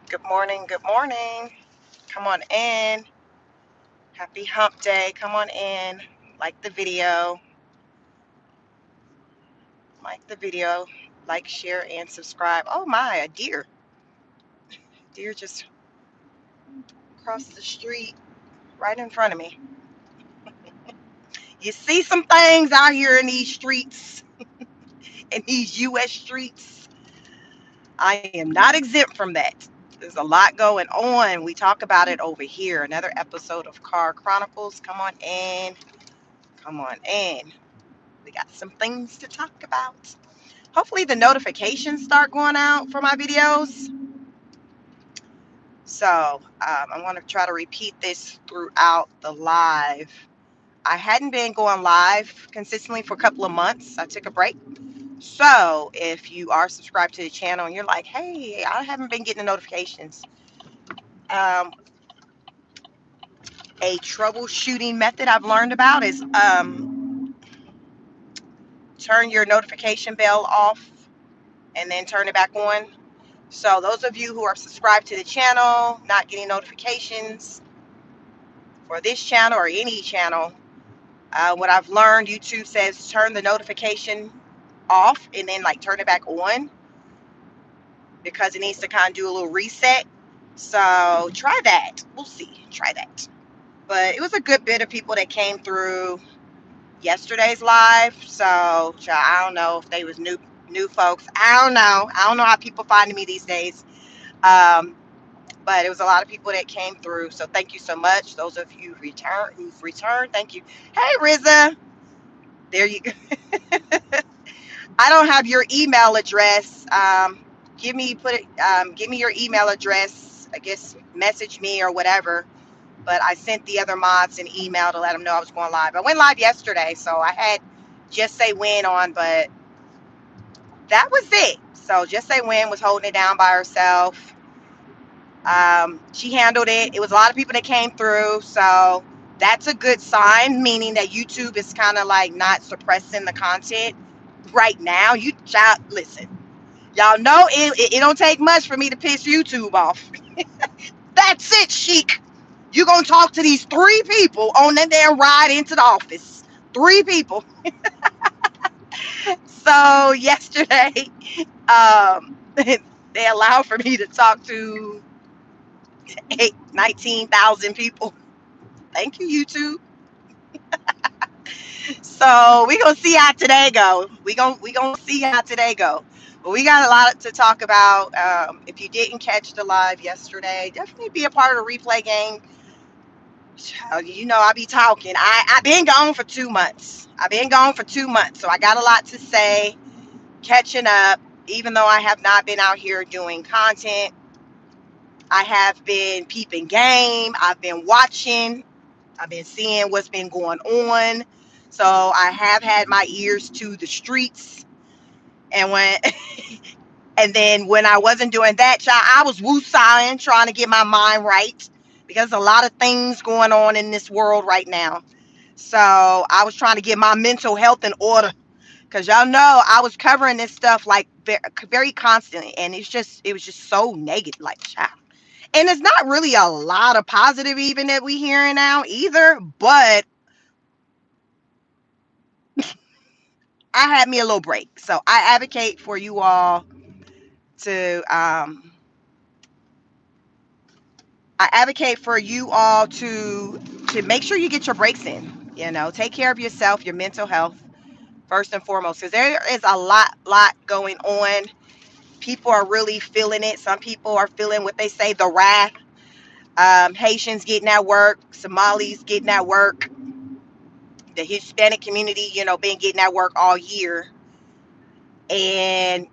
Good morning. Good morning. Come on in. Happy hump day. Come on in. Like the video. Like the video. Like, share, and subscribe. Oh my, a deer. Deer just crossed the street right in front of me. You see some things out here in these streets, in these U.S. streets. I am not exempt from that. There's a lot going on. We talk about it over here. Another episode of Car Chronicles. Come on in. Come on in. We got some things to talk about. Hopefully the notifications start going out for my videos. So I want to try to repeat this throughout the live. I hadn't been going live consistently for a couple of months. I took a break. So if you are subscribed to the channel and you're like, hey, I haven't been getting the notifications. Um, a troubleshooting method I've learned about is turn your notification bell off and then turn it back on. So those of you who are subscribed to the channel, not getting notifications for this channel or any channel, what I've learned, YouTube says turn the notification off and then like turn it back on because it needs to kind of do a little reset. So try that. We'll see. Try that. But it was a good bit of people that came through yesterday's live. So I don't know if they was new folks. I don't know. I don't know how people find me these days. Um, but it was a lot of people that came through. So thank you so much. Those of you who've returned, thank you. Hey, Riza, there you go. I don't have your email address. Give me your email address. I guess message me or whatever. But I sent the other mods an email to let them know I was going live. I went live yesterday, so I had Just Say When on, but that was it. So Just Say When was holding it down by herself. She handled it. It was a lot of people that came through, so that's a good sign, meaning that YouTube is kind of like not suppressing the content right now. You child, listen, y'all know it don't take much for me to piss YouTube off. That's it, Sheik. You gonna talk to these three people on that damn ride into the office? Three people. So yesterday, they allowed for me to talk to 19,000 people. Thank you, YouTube. So we gonna see how today go. We gonna see how today go. But we got a lot to talk about. If you didn't catch the live yesterday, definitely be a part of the replay game. You know I be talking. I've been gone for 2 months. I've been gone for 2 months, so I got a lot to say. Catching up, even though I have not been out here doing content. I have been peeping game. I've been watching. I've been seeing what's been going on. So I have had my ears to the streets. And when and then when I wasn't doing that, child, I was woo-sighing, trying to get my mind right. Because a lot of things going on in this world right now. So I was trying to get my mental health in order. Because y'all know I was covering this stuff like very constantly. And it was just so negative, like, child. And it's not really a lot of positive even that we hearing now either, but I had me a little break. So I advocate for you all to to make sure you get your breaks in. You know, take care of yourself, your mental health first and foremost, because there is a lot going on. People are really feeling it. Some people are feeling what they say the wrath. Haitians getting at work, Somalis getting at work, the Hispanic community, been getting at work all year, and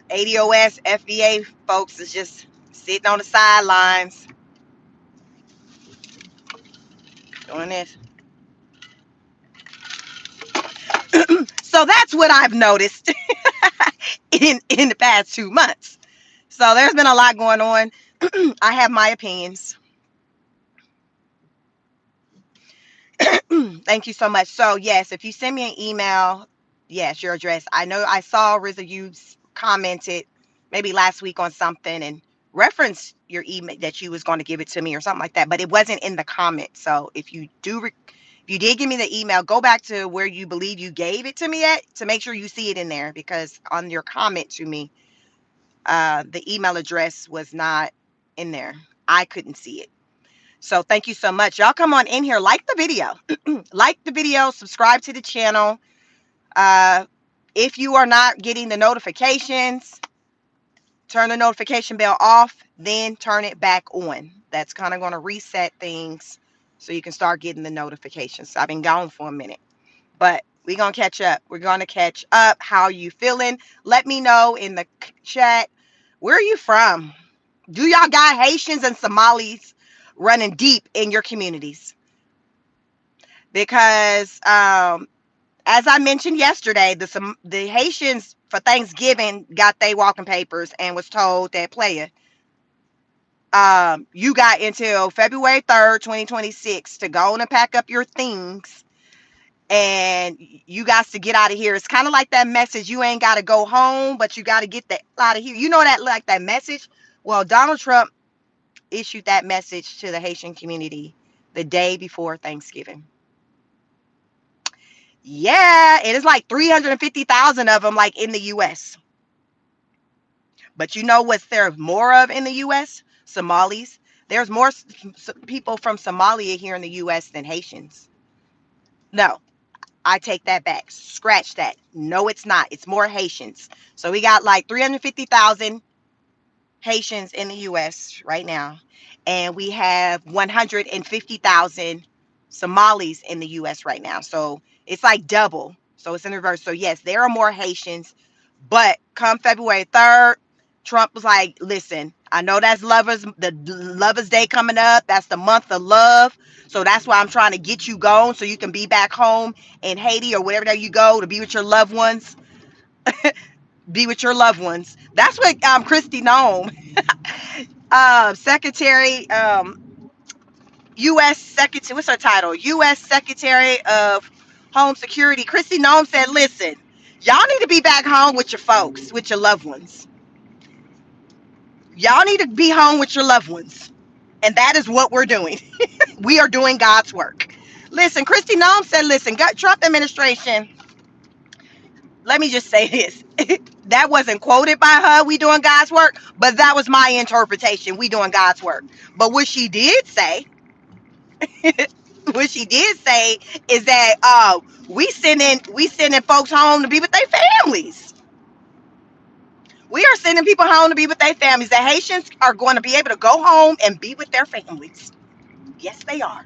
ADOS, FBA folks is just sitting on the sidelines doing this. So that's what I've noticed in the past 2 months. So there's been a lot going on. I have my opinions. Thank you so much. So yes, if you send me an email, yes, your address. I know I saw Riza you commented maybe last week on something, and referenced your email that you was going to give it to me or something like that, but it wasn't in the comments. So if you did give me the email, go back to where you believe you gave it to me at to make sure you see it in there, because on your comment to me, the email address was not in there. I couldn't see it. So thank you so much. Y'all come on in here, like the video, like the video, subscribe to the channel. Uh, if you are not getting the notifications, turn the notification bell off, then turn it back on. That's kind of going to reset things so you can start getting the notifications. I've been gone for a minute, but we're going to catch up. We're going to catch up. How you feeling? Let me know in the chat. Where are you from? Do y'all got Haitians and Somalis running deep in your communities? Because as I mentioned yesterday, the Haitians for Thanksgiving got their walking papers and was told that player, you got until February 3rd, 2026 to go on and pack up your things, and you got to get out of here. It's kind of like that message, you ain't got to go home, but you got to get the out of here. You know that, like that message? Well, Donald Trump issued that message to the Haitian community the day before Thanksgiving. Yeah, it is like 350,000 of them, like in the U.S. But you know what there's more of in the U.S.? Somalis. There's more people from Somalia here in the U.S. than Haitians. No, I take that back. Scratch that. No, it's not. It's more Haitians. So we got like 350,000 Haitians in the U.S. right now, and we have 150,000 Somalis in the U.S. right now. So it's like double. So it's in reverse. So yes, there are more Haitians, but come February 3rd, Trump was like, "Listen, I know that's the Lovers Day coming up. That's the month of love. So that's why I'm trying to get you going so you can be back home in Haiti or wherever you go to be with your loved ones." Be with your loved ones. That's what Christy Nome, Secretary, U.S. Secretary, what's her title? U.S. Secretary of Home Security. Christy Nome said, listen, y'all need to be back home with your folks, with your loved ones. Y'all need to be home with your loved ones. And that is what we're doing. We are doing God's work. Listen, Christy Nome said, listen, Trump administration, let me just say this. That wasn't quoted by her, we doing God's work, but that was my interpretation, we doing God's work. But what she did say, what she did say is that we sending folks home to be with their families. We are sending people home to be with their families. The Haitians are going to be able to go home and be with their families. Yes, they are.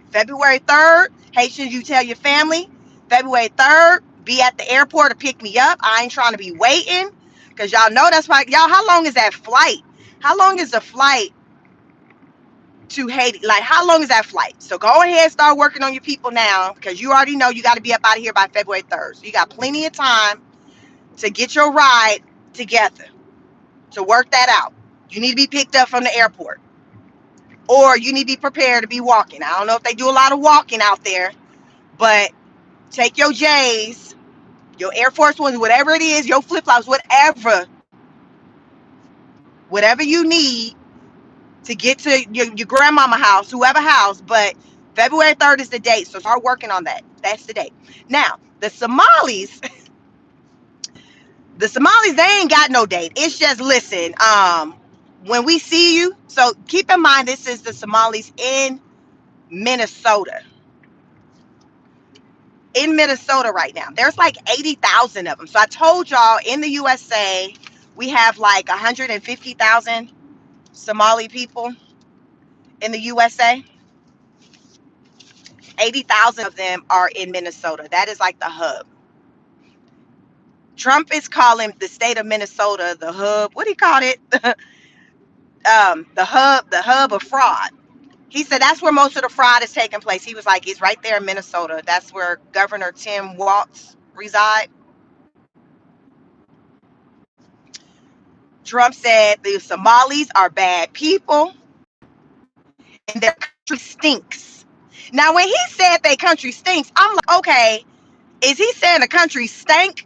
February 3rd, Haitians, you tell your family, February 3rd, be at the airport to pick me up. I ain't trying to be waiting, because y'all know that's why. Y'all, how long is that flight? How long is the flight to Haiti? Like, how long is that flight? So go ahead and start working on your people now, because you already know you got to be up out of here by February 3rd. So you got plenty of time to get your ride together, to work that out. You need to be picked up from the airport, or you need to be prepared to be walking. I don't know if they do a lot of walking out there, but take your J's, your Air Force Ones, whatever it is, your flip-flops, whatever you need to get to your grandmama house, whoever house. But February 3rd is the date, so start working on that. That's the date. Now, the Somalis, they ain't got no date. It's just, listen, when we see you, so keep in mind, this is the Somalis in Minnesota. In Minnesota right now, there's like 80,000 of them. So I told y'all, in the USA, we have like 150,000 Somali people in the USA. 80,000 of them are in Minnesota. That is like the hub. Trump is calling the state of Minnesota the hub. What do he call it? The hub of fraud. He said that's where most of the fraud is taking place. He was like, it's right there in Minnesota. That's where Governor Tim Walz reside. Trump said the Somalis are bad people and their country stinks. Now, when he said their country stinks, I'm like, okay, is he saying the country stank?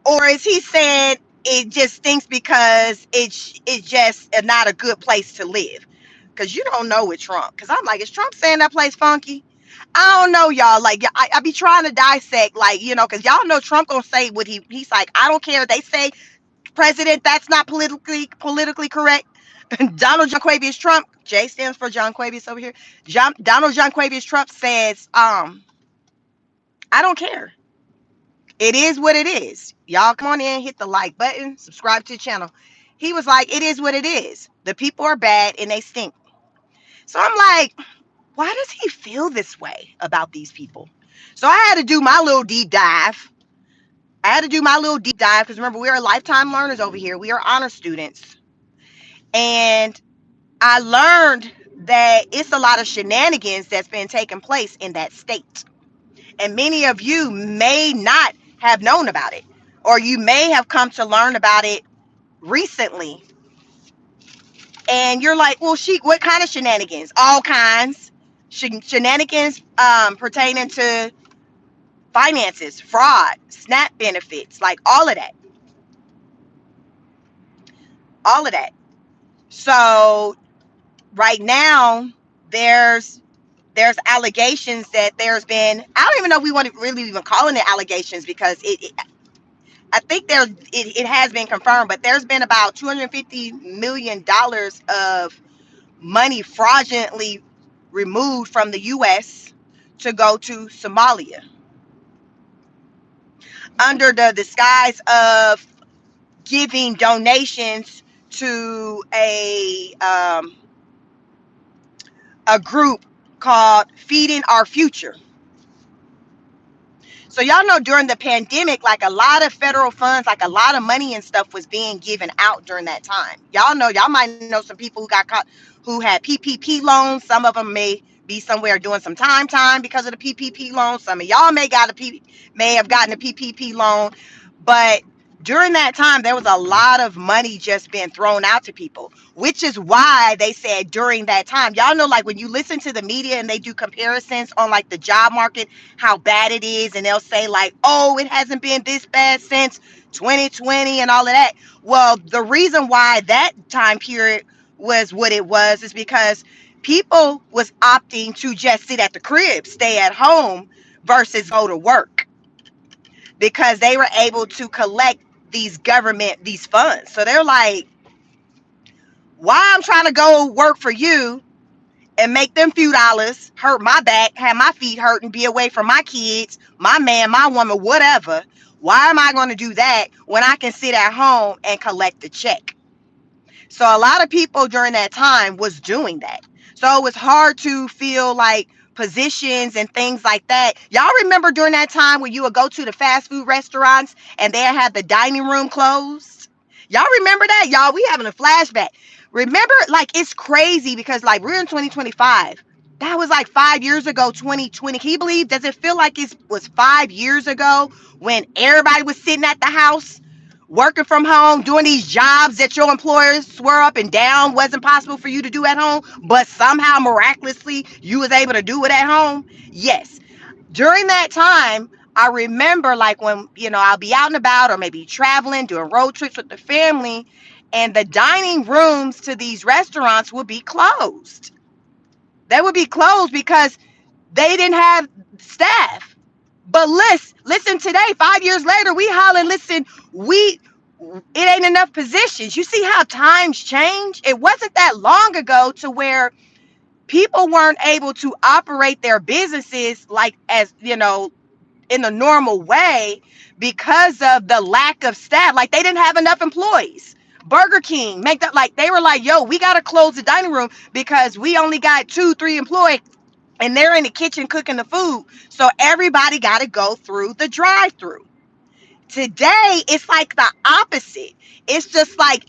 Or is he saying it just stinks because it's just not a good place to live. Because you don't know with Trump. Because I'm like, is Trump saying that place funky? I don't know, y'all. Like, I be trying to dissect, like, because y'all know Trump gonna say what he's like. I don't care. They say president. That's not politically correct. Donald John Quavius Trump. J stands for John Quavius over here. Donald John Quavius Trump says, I don't care. It is what it is. Y'all come on in, hit the like button, subscribe to the channel. He was like, it is what it is. The people are bad and they stink. So I'm like, why does he feel this way about these people? So I had to do my little deep dive. Because remember, we are lifetime learners over here. We are honor students. And I learned that it's a lot of shenanigans that's been taking place in that state. And many of you may not have known about it, or you may have come to learn about it recently. And you're like, well, what kind of shenanigans? All kinds. Shenanigans pertaining to finances, fraud, SNAP benefits, like all of that. All of that. So right now, there's allegations that there's been, I don't even know if we want to really even calling it allegations, because I think it has been confirmed, but there's been about $250 million of money fraudulently removed from the U.S. to go to Somalia under the disguise of giving donations to a group called Feeding Our Future. So y'all know during the pandemic, like a lot of federal funds, like a lot of money and stuff was being given out during that time. Y'all might know some people who got caught, who had PPP loans. Some of them may be somewhere doing some time because of the PPP loan. Some of y'all may have gotten a PPP loan, but during that time, there was a lot of money just being thrown out to people, which is why they said during that time, y'all know, like when you listen to the media and they do comparisons on like the job market, how bad it is, and they'll say like, oh, it hasn't been this bad since 2020 and all of that. Well, the reason why that time period was what it was is because people was opting to just sit at the crib, stay at home versus go to work, because they were able to collect these funds. So they're like, why I'm trying to go work for you and make them few dollars, hurt my back, have my feet hurt, and be away from my kids, my man, my woman, whatever. Why am I going to do that when I can sit at home and collect the check? So a lot of people during that time was doing that. So it was hard to feel like positions and things like that. Y'all remember during that time when you would go to the fast food restaurants and they had the dining room closed? Y'all remember that? Y'all, we having a flashback. Remember, like, it's crazy because like we're in 2025. That was like 5 years ago, 2020. Can you believe, does it feel like it was 5 years ago when everybody was sitting at the house working from home, doing these jobs that your employers swore up and down wasn't possible for you to do at home, but somehow miraculously you was able to do it at home? Yes. During that time, I remember like when, I'll be out and about or maybe traveling, doing road trips with the family, and the dining rooms to these restaurants would be closed. They would be closed because they didn't have staff. But listen today, 5 years later, we hollering, listen, it ain't enough positions. You see how times change? It wasn't that long ago to where people weren't able to operate their businesses like as, in the normal way because of the lack of staff. Like they didn't have enough employees. Burger King, make that, like they were like, yo, we got to close the dining room because we only got 2-3 employees and they're in the kitchen cooking the food. So everybody got to go through the drive-through. Today, it's like the opposite. It's just like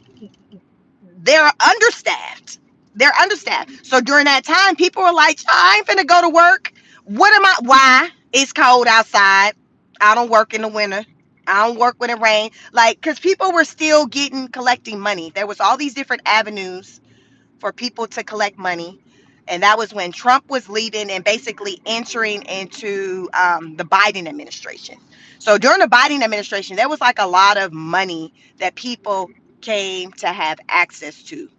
they're understaffed. They're understaffed. So during that time, people were like, I ain't finna go to work. Why? It's cold outside. I don't work in the winter. I don't work when it rains. Like, because people were still collecting money. There was all these different avenues for people to collect money. And that was when Trump was leaving and basically entering into the Biden administration. So during the Biden administration, there was like a lot of money that people came to have access to.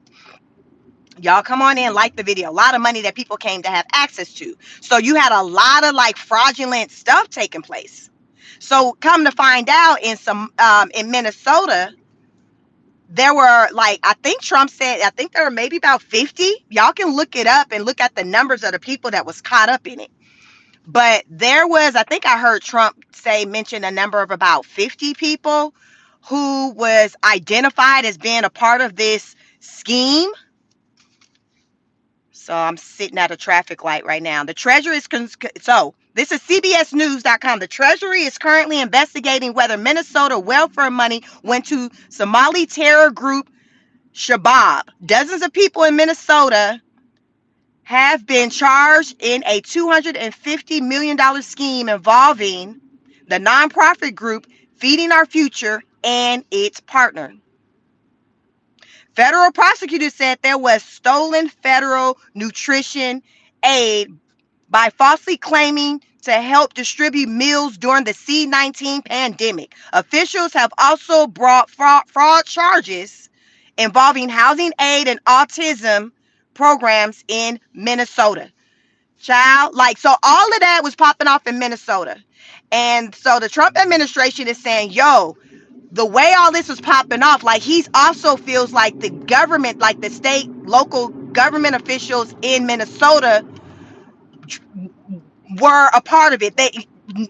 Y'all come on in, like the video. A lot of money that people came to have access to. So you had a lot of like fraudulent stuff taking place. So come to find out, in Minnesota, there were like, I think Trump said, I think there were maybe about 50. Y'all can look it up and look at the numbers of the people that was caught up in it. But there was, I think I heard Trump mention a number of about 50 people who was identified as being a part of this scheme. So I'm sitting at a traffic light right now. The Treasury is so this is CBSNews.com. The Treasury is currently investigating whether Minnesota welfare money went to Somali terror group Shabab. Dozens of people in Minnesota have been charged in a $250 million scheme involving the nonprofit group Feeding Our Future and its partner. Federal prosecutors said there was stolen federal nutrition aid by falsely claiming to help distribute meals during the C-19 pandemic. Officials have also brought fraud charges involving housing aid and autism programs in Minnesota. Child, like, so all of that was popping off in Minnesota. And so the Trump administration is saying, yo, the way all this was popping off, like, he's also feels like the government, like the state, local government officials in Minnesota were a part of it.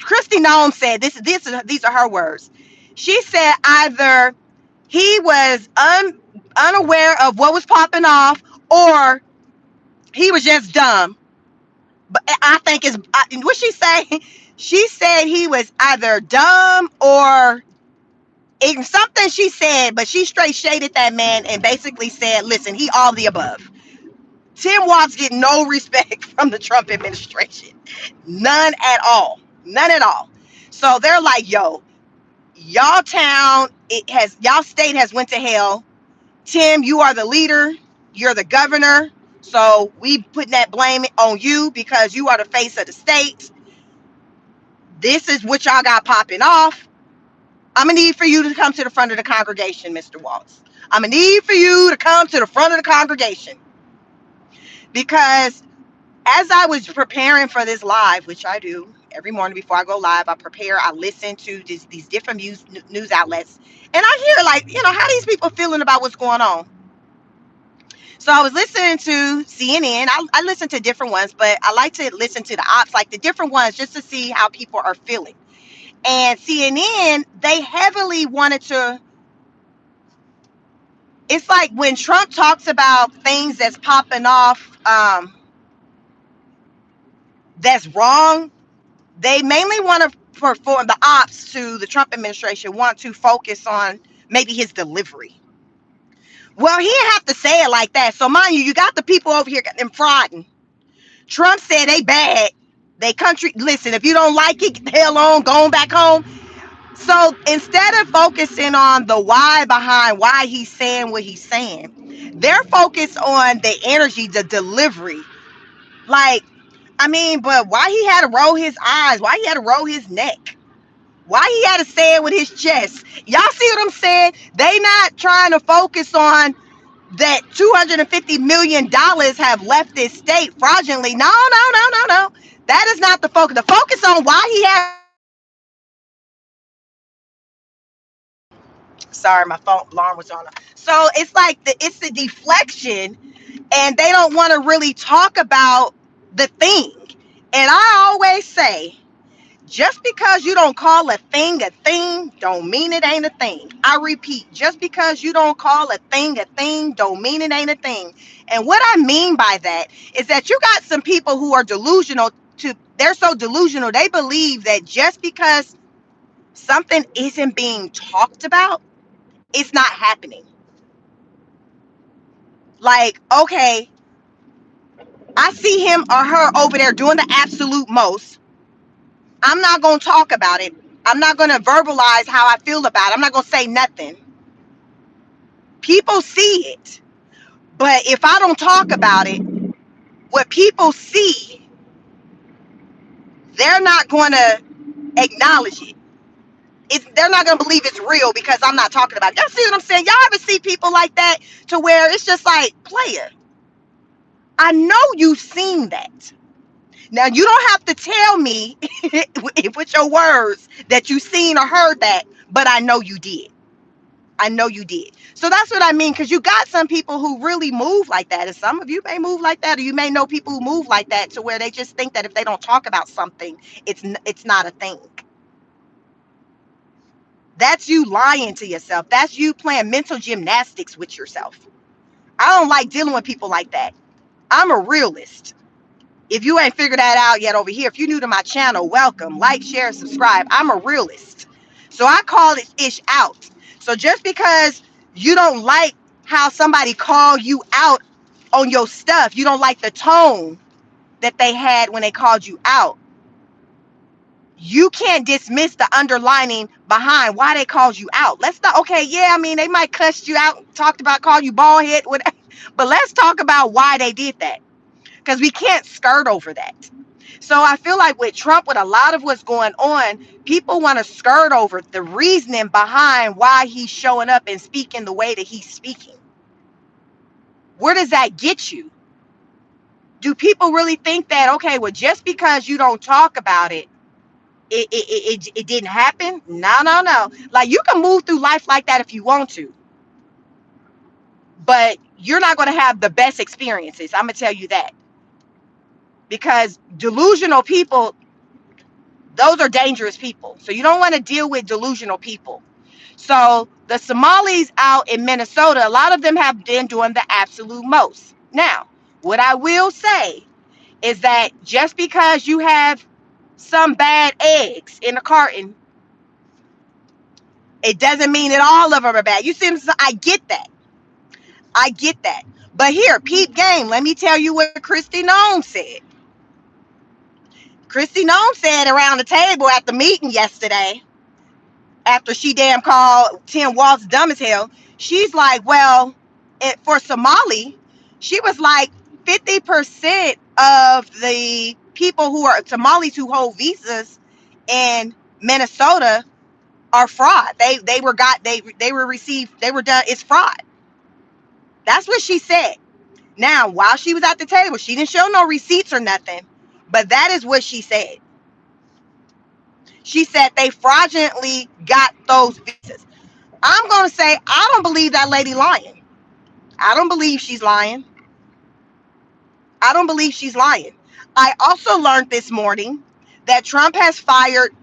Christy Nome said these are her words. She said either he was unaware of what was popping off, or he was just dumb. But I think it's what she say. She said he was either dumb or something she said, but she straight shaded that man and basically said, listen, he all the above. Tim Walz get no respect from the Trump administration. None at all. None at all. So they're like, yo, y'all y'all state has went to hell. Tim, you are the leader. You're the governor. So we putting that blame on you because you are the face of the state. This is what y'all got popping off. I'm going to need for you to come to the front of the congregation, Mr. Walz. I'm going to need for you to come to the front of the congregation. Because as I was preparing for this live, which I do every morning before I go live, I prepare, I listen to these different news outlets. And I hear, like, how these people feeling about what's going on. So I was listening to CNN. I listen to different ones, but I like to listen to the ops, like the different ones, just to see how people are feeling. And CNN, they heavily wanted to, it's like when Trump talks about things that's popping off, that's wrong, they mainly want to perform, the ops to the Trump administration want to focus on maybe his delivery. Well, he didn't have to say it like that. So mind you, you got the people over here getting frauding. Trump said they bad. They country, listen, if you don't like it, get the hell on, go on back home. So instead of focusing on the why behind why he's saying what he's saying, they're focused on the energy, the delivery. Like, I mean, but why he had to roll his eyes? Why he had to roll his neck? Why he had to say it with his chest? Y'all see what I'm saying? They not trying to focus on that $250 million have left this state fraudulently. No. That is not the focus. The focus on why he had. Sorry, my phone alarm was on. So it's like it's the deflection, and they don't want to really talk about the thing. And I always say, just because you don't call a thing don't mean it ain't a thing. I repeat, just because you don't call a thing don't mean it ain't a thing. And what I mean by that is that you got some people who are delusional. They're so delusional, they believe that just because something isn't being talked about, it's not happening. Like, okay, I see him or her over there doing the absolute most. I'm not going to talk about it. I'm not going to verbalize how I feel about it. I'm not going to say nothing. People see it. But if I don't talk about it, What people see, they're not going to acknowledge it. They're not going to believe it's real because I'm not talking about it. Y'all see what I'm saying? Y'all ever see people like that to where it's just like, player, I know you've seen that. Now, you don't have to tell me with your words that you seen or heard that, but I know you did. I know you did. So that's what I mean, because you got some people who really move like that. And some of you may move like that, or you may know people who move like that to where they just think that if they don't talk about something, it's not a thing. That's you lying to yourself. That's you playing mental gymnastics with yourself. I don't like dealing with people like that. I'm a realist. If you ain't figured that out yet over here, if you're new to my channel, welcome. Like, share, subscribe. I'm a realist. So I call it ish out. So just because you don't like how somebody called you out on your stuff, you don't like the tone that they had when they called you out, you can't dismiss the underlining behind why they called you out. Let's not, okay, yeah, I mean, they might cuss you out, talked about, call you bald head, whatever, but let's talk about why they did that, because we can't skirt over that. So I feel like with Trump, with a lot of what's going on, people want to skirt over the reasoning behind why he's showing up and speaking the way that he's speaking. Where does that get you? Do people really think that, okay, well, just because you don't talk about it, it didn't happen? No, no, no. Like, you can move through life like that if you want to, but you're not going to have the best experiences. I'm going to tell you that, because delusional people, those are dangerous people. So you don't want to deal with delusional people. So the Somalis out in Minnesota, a lot of them have been doing the absolute most. Now, what I will say is that just because you have some bad eggs in a carton, it doesn't mean that all of them are bad. You see, I get that. I get that. But here, peep game. Let me tell you what Christy Nome said. Christy Nome said around the table at the meeting yesterday, after she damn called Tim Walz dumb as hell, she's like, well, for Somali, she was like, 50% of the people who are Somalis who hold visas in Minnesota are fraud. They were received, they were done, it's fraud. That's what she said. Now, while she was at the table, she didn't show no receipts or nothing, but that is what she said. She said they fraudulently got those visas. I'm going to say, I don't believe that lady lying. I don't believe she's lying. I don't believe she's lying. I also learned this morning that Trump has fired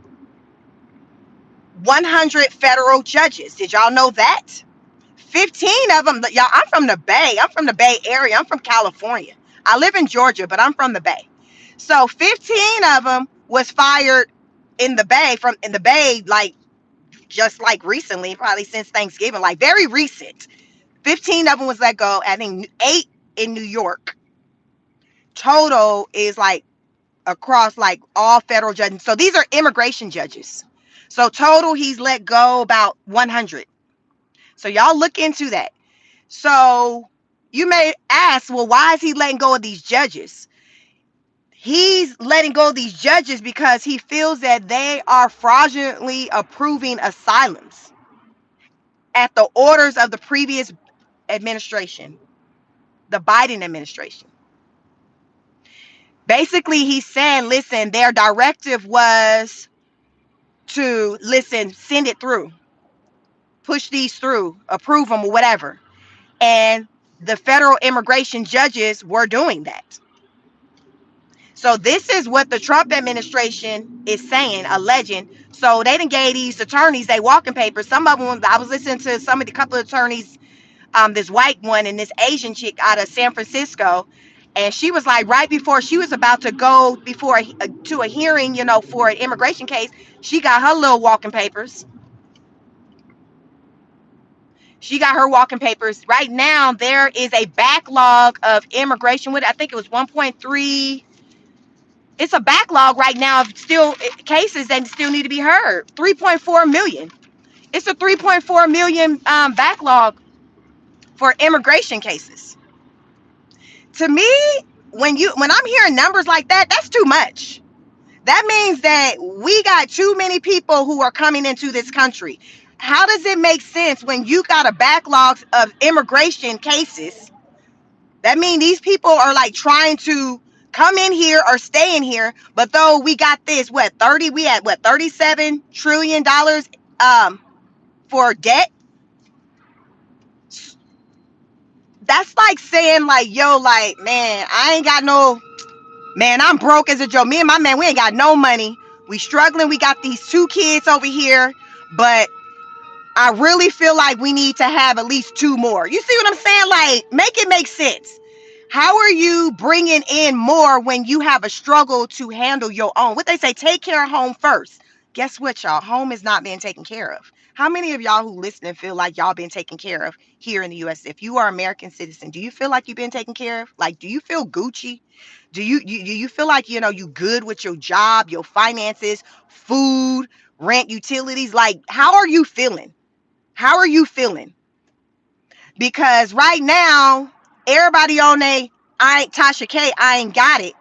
100 federal judges. Did y'all know that? 15 of them, y'all, I'm from the Bay. I'm from the Bay Area. I'm from California. I live in Georgia, but I'm from the Bay. So 15 of them was fired in the Bay, like just like recently, probably since Thanksgiving, like very recent. 15 of them was let go. I think 8 in New York. Total is like across like all federal judges. So these are immigration judges. So total, he's let go about 100. So y'all look into that. So you may ask, well, why is he letting go of these judges? He's letting go of these judges because he feels that they are fraudulently approving asylums at the orders of the previous administration, the Biden administration. Basically, he's saying, listen, their directive was to, listen, send it through, push these through, approve them or whatever. And the federal immigration judges were doing that. So this is what the Trump administration is saying, alleging. So they done gave these attorneys they walking papers. Some of them, I was listening to some of the couple of attorneys, this white one and this Asian chick out of San Francisco, and she was like, right before she was about to go before to a hearing, you know, for an immigration case, she got her little walking papers. She got her walking papers. Right now, there is a backlog of immigration. With I think it was 1.3. It's a backlog right now of still cases that still need to be heard. 3.4 million. It's a 3.4 million backlog for immigration cases. To me, when I'm hearing numbers like that, that's too much. That means that we got too many people who are coming into this country. How does it make sense when you got a backlog of immigration cases? That means these people are like trying to come in here or stay in here, but though we got this, what 30, we had what $37 trillion for debt. That's like saying like, yo, like, man, I ain't got no, man, I'm broke as a joke. Me and my man, we ain't got no money. We struggling. We got these two kids over here, but I really feel like we need to have at least two more. You see what I'm saying? Like, make it make sense. How are you bringing in more when you have a struggle to handle your own? What they say, take care of home first. Guess what, y'all? Home is not being taken care of. How many of y'all who listen feel like y'all been taken care of here in the US? If you are an American citizen, do you feel like you've been taken care of? Like, do you feel Gucci? Do you feel like, you good with your job, your finances, food, rent, utilities? Like, how are you feeling? How are you feeling? Because right now, everybody on I ain't Tasha K, I ain't got it.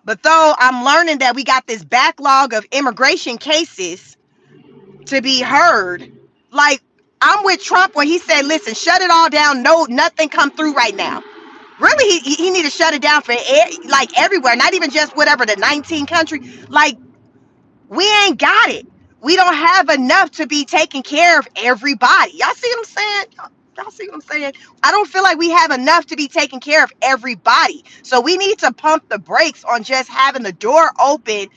But though I'm learning that we got this backlog of immigration cases to be heard, like, I'm with Trump when he said, listen, shut it all down. No, nothing come through right now. Really, he need to shut it down for like everywhere, not even just whatever the 19 country. Like, we ain't got it. We don't have enough to be taking care of everybody. Y'all see what I'm saying? Y'all see what I'm saying? I don't feel like we have enough to be taking care of everybody. So we need to pump the brakes on just having the door open,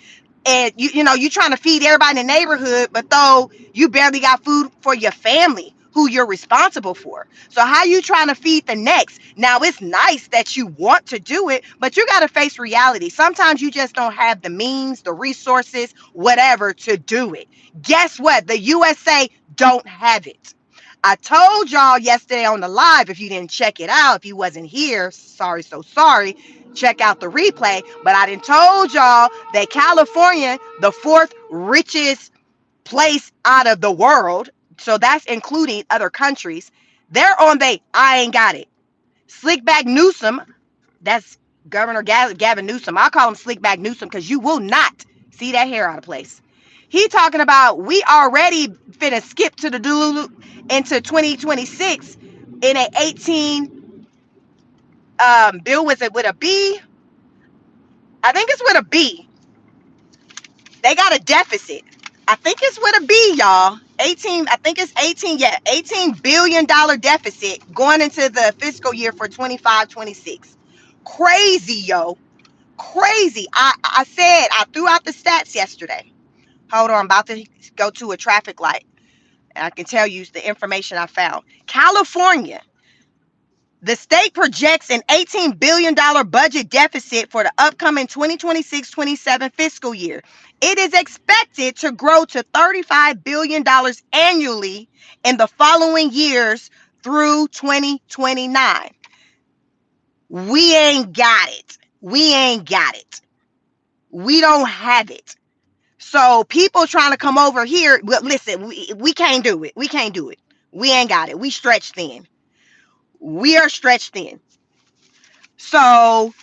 and you trying to feed everybody in the neighborhood, but though you barely got food for your family who you're responsible for. So how you trying to feed the next? Now, it's nice that you want to do it, but you got to face reality. Sometimes you just don't have the means, the resources, whatever to do it. Guess what? The USA don't have it. I told y'all yesterday on the live, if you didn't check it out, if you wasn't here, sorry, so sorry, check out the replay. But I didn't told y'all that California, the fourth richest place out of the world, so that's including other countries, they're on I ain't got it. Slickback Newsom, that's Governor Gavin Newsom. I'll call him Slickback Newsom because you will not see that hair out of place. He talking about we already finna skip to the doodle into 2026 in a 18 bill. Was it with a B? I think it's with a B. They got a deficit. I think it's with a B, y'all. 18, I think it's 18, yeah, $18 billion deficit going into the fiscal year for 25-26. Crazy, yo. Crazy. I said, I threw out the stats yesterday. Hold on, I'm about to go to a traffic light. And I can tell you the information I found. California, the state projects an $18 billion budget deficit for the upcoming 2026-27 fiscal year. It is expected to grow to $35 billion annually in the following years through 2029. We ain't got it. We ain't got it. We don't have it. So people trying to come over here, well, listen, we can't do it. We can't do it. We ain't got it. We stretched thin. We are stretched thin. So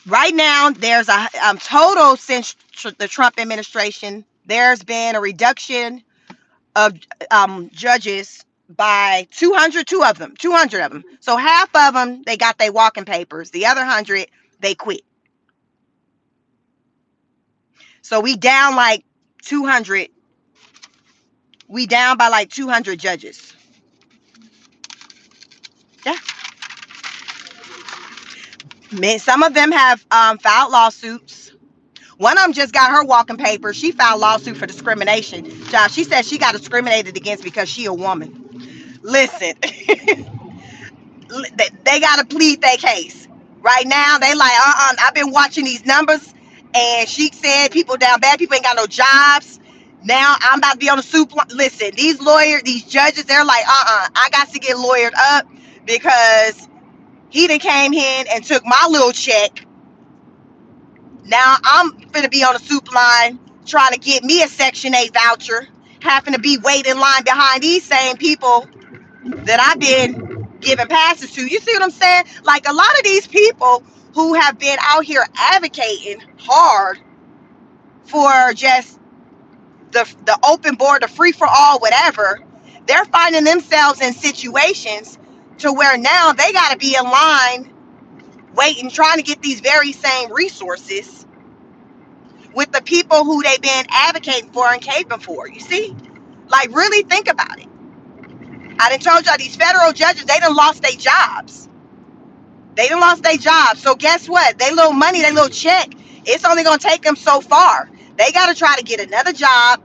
right now, there's a total since the Trump administration, there's been a reduction of judges by 202 of them, 200 of them. So half of them, they got their walking papers. The other 100, they quit. So we down like 200. We down by like 200 judges. Yeah. Some of them have filed lawsuits. One of them just got her walking papers. She filed lawsuit for discrimination. She said she got discriminated against because she a woman. Listen, they got to plead their case. Right now, they like, I've been watching these numbers, and she said people down bad, people ain't got no jobs. Now I'm about to be on the soup. Listen, these lawyers, these judges, they're like, I got to get lawyered up because he done came in and took my little check. Now I'm finna be on the soup line trying to get me a Section 8 voucher, having to be waiting in line behind these same people that I've been giving passes to. You see what I'm saying? Like a lot of these people who have been out here advocating hard for just the open board, the free for all, whatever, they're finding themselves in situations to where now they got to be in line waiting, trying to get these very same resources with the people who they've been advocating for and caping for. You see? Like, really think about it. I done told y'all these federal judges, they done lost their jobs. They done lost their jobs. So guess what? They little money, they little check, it's only going to take them so far. They got to try to get another job,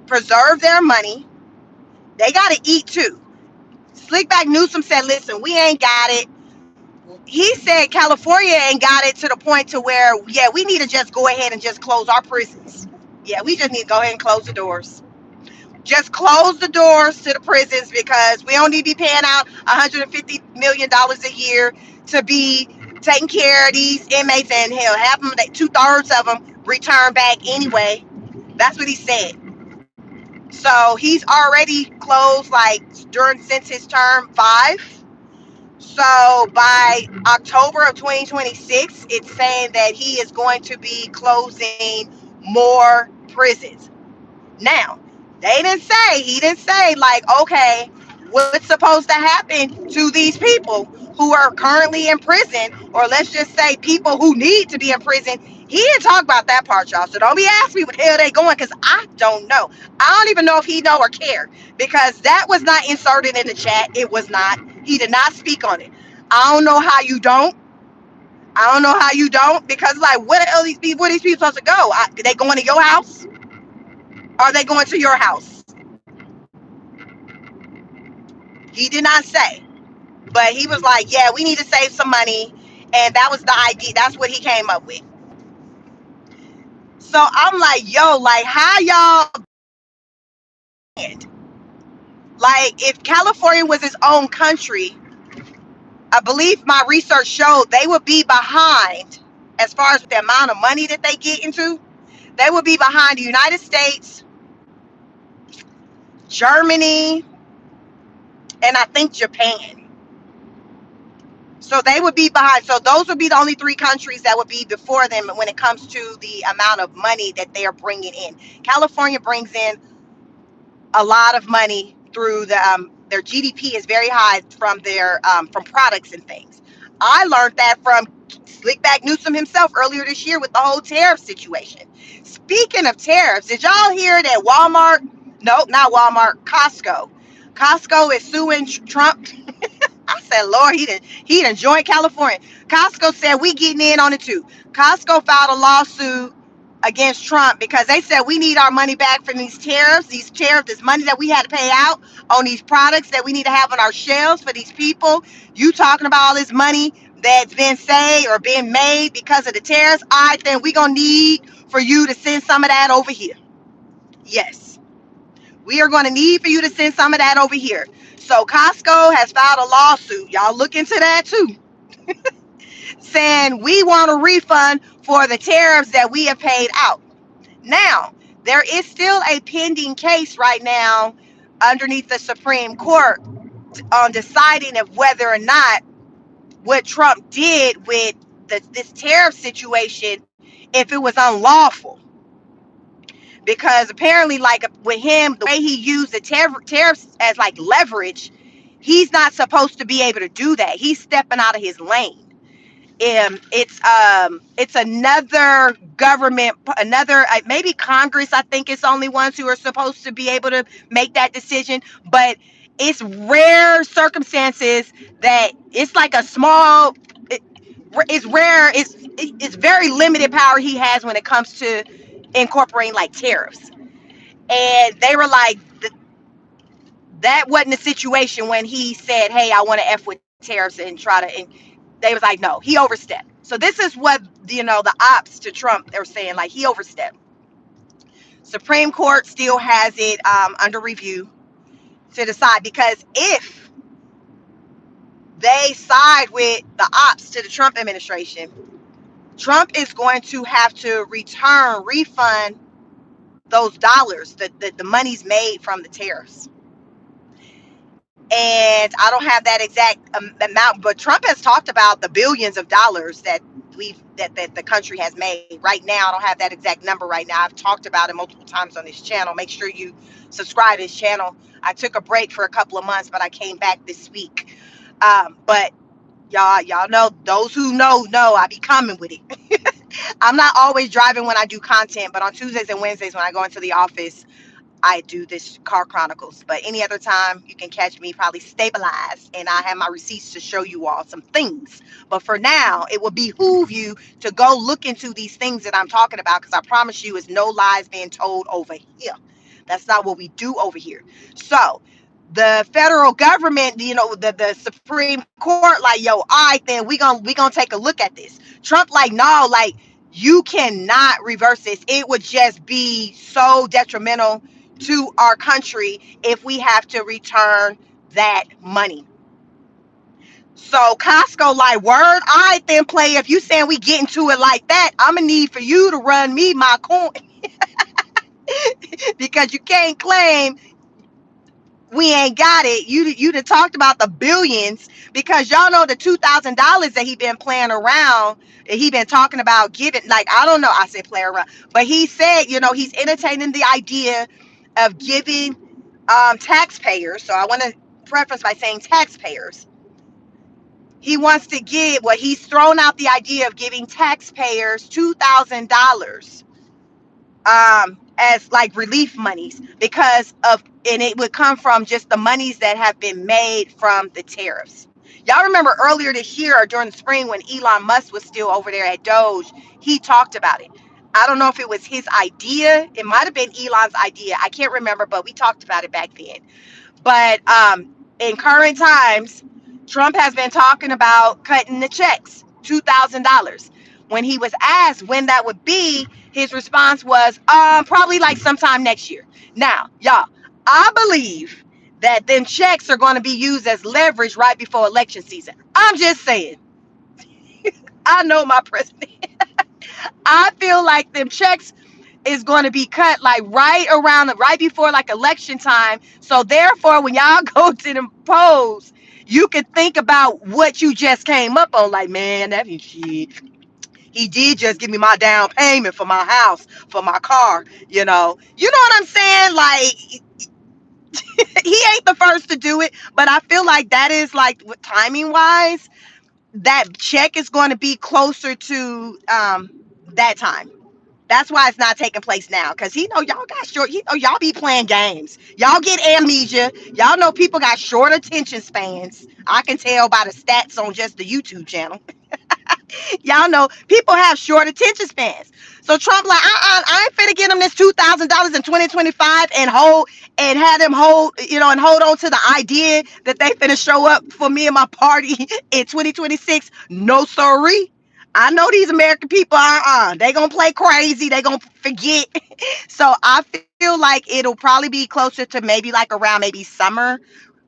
preserve their money. They got to eat too. Slickback Newsom said, listen, we ain't got it. He said California ain't got it to the point to where, yeah, we need to just go ahead and just close our prisons. Yeah, we just need to go ahead and close the doors. Just close the doors to the prisons because we don't need to be paying out $150 million a year to be taking care of these inmates, and hell, half of them, 2/3 of them return back anyway. That's what he said. So he's already closed, like, since his term 5. So by October of 2026, it's saying that he is going to be closing more prisons. Now, he didn't say, like, okay, what's supposed to happen to these people who are currently in prison, or let's just say people who need to be in prison. He didn't talk about that part, y'all. So don't be asking me where the hell they going, because I don't know. I don't even know if he know or care, because that was not inserted in the chat. It was not. He did not speak on it. I don't know how you don't. I don't know how you don't, because, like, where the hell these people, where these people supposed to go? They going to your house? Are they going to your house? He did not say. But he was like, yeah, we need to save some money. And that was the idea. That's what he came up with. So I'm like, yo, like, how y'all end? Like, if California was its own country, I believe my research showed they would be behind, as far as the amount of money that they get into, they would be behind the United States, Germany, and I think Japan. So they would be behind. So those would be the only 3 countries that would be before them when it comes to the amount of money that they are bringing in. California brings in a lot of money through their GDP is very high from their from products and things. I learned that from Slickback Newsom himself earlier this year with the whole tariff situation. Speaking of tariffs, did y'all hear that Walmart? No, not Walmart. Costco. Costco is suing Trump. I said, Lord, he done joined California. Costco said we getting in on it too. Costco filed a lawsuit against Trump because they said we need our money back from these tariffs, this money that we had to pay out on these products that we need to have on our shelves for these people. You talking about all this money that's been saved or been made because of the tariffs? I think we're going to need for you to send some of that over here. Yes. We are going to need for you to send some of that over here. So Costco has filed a lawsuit. Y'all look into that too. Saying we want a refund for the tariffs that we have paid out. Now, there is still a pending case right now underneath the Supreme Court on deciding of whether or not what Trump did with this tariff situation, if it was unlawful. Because apparently, like, with him, the way he used the tariffs as like leverage, he's not supposed to be able to do that. He's stepping out of his lane. It's another government, maybe Congress, I think it's only ones who are supposed to be able to make that decision, but it's rare circumstances that it's like a small, it's rare, it's very limited power he has when it comes to incorporating like tariffs. And they were like, that wasn't the situation when he said, hey, I want to F with tariffs and try to, and they was like, no, he overstepped. So this is what, the ops to Trump, they're saying, like, he overstepped. Supreme Court still has it under review to decide, because if they side with the ops to the Trump administration, Trump is going to have to refund those dollars, the monies made from the tariffs. And I don't have that exact amount, but Trump has talked about the billions of dollars that that the country has made. Right now, I don't have that exact number right now. I've talked about it multiple times on this channel. Make sure you subscribe to this channel. I took a break for a couple of months, but I came back this week. But y'all know, those who know I be coming with it. I'm not always driving when I do content, but on Tuesdays and Wednesdays when I go into the office, I do this car chronicles. But any other time you can catch me probably stabilized, and I have my receipts to show you all some things. But for now, it will behoove you to go look into these things that I'm talking about, because I promise you it's no lies being told over here. That's not what we do over here. So the federal government, the Supreme Court, like, yo, all right, then we gonna take a look at this. Trump, like, no, like, you cannot reverse this. It would just be so detrimental to our country if we have to return that money. So Costco, like, word, all right then, play. If you saying we get into it like that, I'm gonna need for you to run me my coin. Because you can't claim we ain't got it. You done talked about the billions, because y'all know the $2,000 that he been playing around, that he been talking about giving. Like, I don't know, I said play around, but he said, he's entertaining the idea of giving taxpayers. So I want to preface by saying taxpayers. He wants to give, he's thrown out the idea of giving taxpayers $2,000 as like relief monies, because of, and it would come from just the monies that have been made from the tariffs. Y'all remember earlier this year or during the spring when Elon Musk was still over there at Doge, he talked about it. I don't know if it was his idea. It might have been Elon's idea. I can't remember, but we talked about it back then. But in current times, Trump has been talking about cutting the checks, $2,000. When he was asked when that would be, his response was, probably like sometime next year. Now, y'all, I believe that them checks are going to be used as leverage right before election season. I'm just saying. I know my president. I feel like them checks is going to be cut like right before like election time. So therefore, when y'all go to the polls, you can think about what you just came up on. Like, man, that shit. He did just give me my down payment for my house, for my car. What I'm saying? Like, he ain't the first to do it, but I feel like that is like, timing wise, that check is going to be closer to that time. That's why it's not taking place now, because he know y'all got short. He know y'all be playing games. Y'all get amnesia. Y'all know people got short attention spans. I can tell by the stats on just the YouTube channel. Y'all know people have short attention spans. So Trump like, I ain't finna get him this $2,000 in 2025 and have them hold on to the idea that they finna show up for me and my party in 2026. No, sorry. I know these American people, they gonna play crazy. They gonna forget. So I feel like it'll probably be closer to maybe like around maybe summer,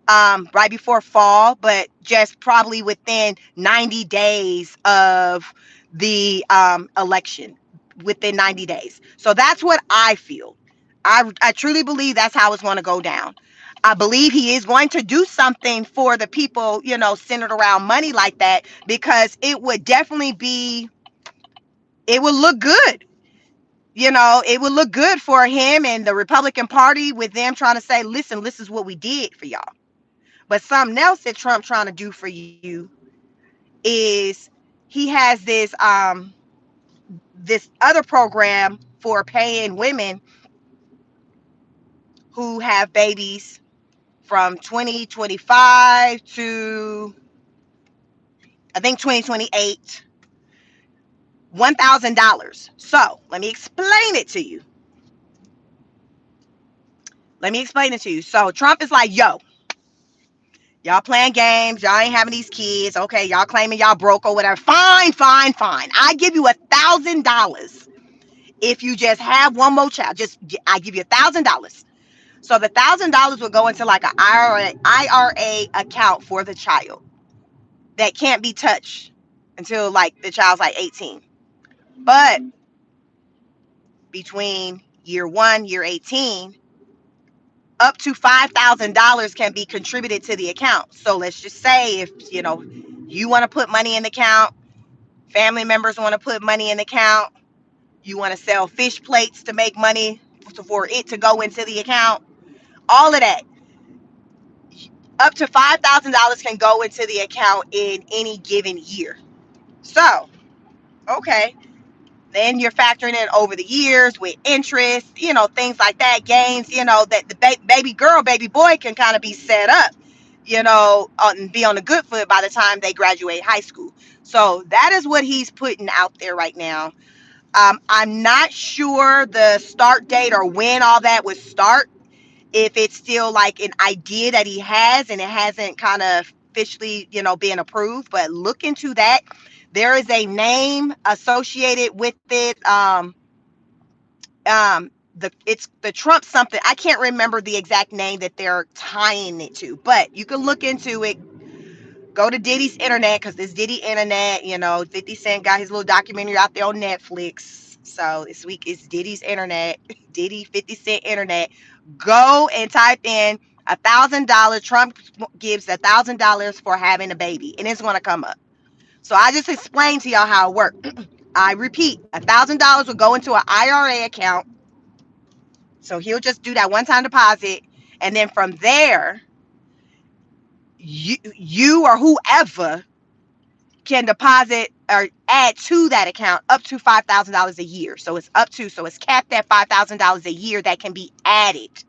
right before fall, but just probably within 90 days of the election, within 90 days. So that's what I feel. I truly believe that's how it's going to go down. I believe he is going to do something for the people, centered around money like that, because it would definitely be, it would look good. It would look good for him and the Republican Party, with them trying to say, listen, this is what we did for y'all. But something else that Trump trying to do for you is he has this other program for paying women who have babies from 2025 to I think 2028, $1,000. So let me explain it to you. So Trump is like, yo, y'all playing games. Y'all ain't having these kids. Okay, y'all claiming y'all broke or whatever. Fine. I give you $1,000 if you just have one more child. I give you $1,000. So the $1,000 will go into like an IRA account for the child that can't be touched until like the child's like 18. But between year 1, year 18, up to $5,000 can be contributed to the account. So let's just say if you want to put money in the account, family members want to put money in the account, you want to sell fish plates to make money for it to go into the account, all of that, up to $5,000 can go into the account in any given year. So, okay, then you're factoring in over the years with interest, things like that, gains, that the baby girl, baby boy can kind of be set up, and be on a good foot by the time they graduate high school. So that is what he's putting out there right now. I'm not sure the start date or when all that would start, if it's still like an idea that he has and it hasn't kind of officially, been approved. But look into that. There is a name associated with it. It's the Trump something. I can't remember the exact name that they're tying it to, but you can look into it. Go to Diddy's internet, because this Diddy internet, 50 Cent got his little documentary out there on Netflix. So this week is Diddy's internet, Diddy 50 Cent internet. Go and type in $1,000. Trump gives $1,000 for having a baby, and it's going to come up. So I just explained to y'all how it works. I repeat, $1,000 will go into an IRA account. So he'll just do that one-time deposit, and then from there, you or whoever can deposit or add to that account up to $5,000 a year. So it's capped at $5,000 a year that can be added.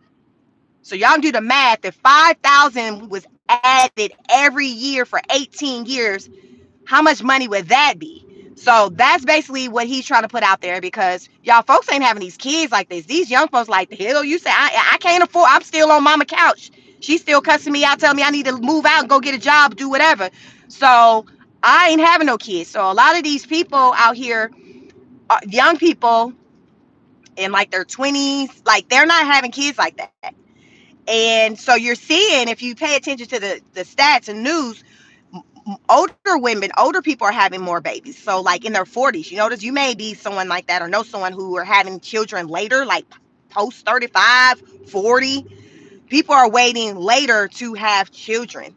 So y'all do the math. If 5,000 was added every year for 18 years, how much money would that be? So that's basically what he's trying to put out there, because y'all folks ain't having these kids like this. These young folks like, hell, you say I can't afford. I'm still on mama couch. She's still cussing me out, telling me I need to move out and go get a job, do whatever. So I ain't having no kids. So a lot of these people out here, young people in like their 20s, like they're not having kids like that. And so you're seeing, if you pay attention to the stats and news, older women, older people are having more babies. So like in their 40s, you notice, you may be someone like that or know someone who are having children later, like post 35, 40. People are waiting later to have children.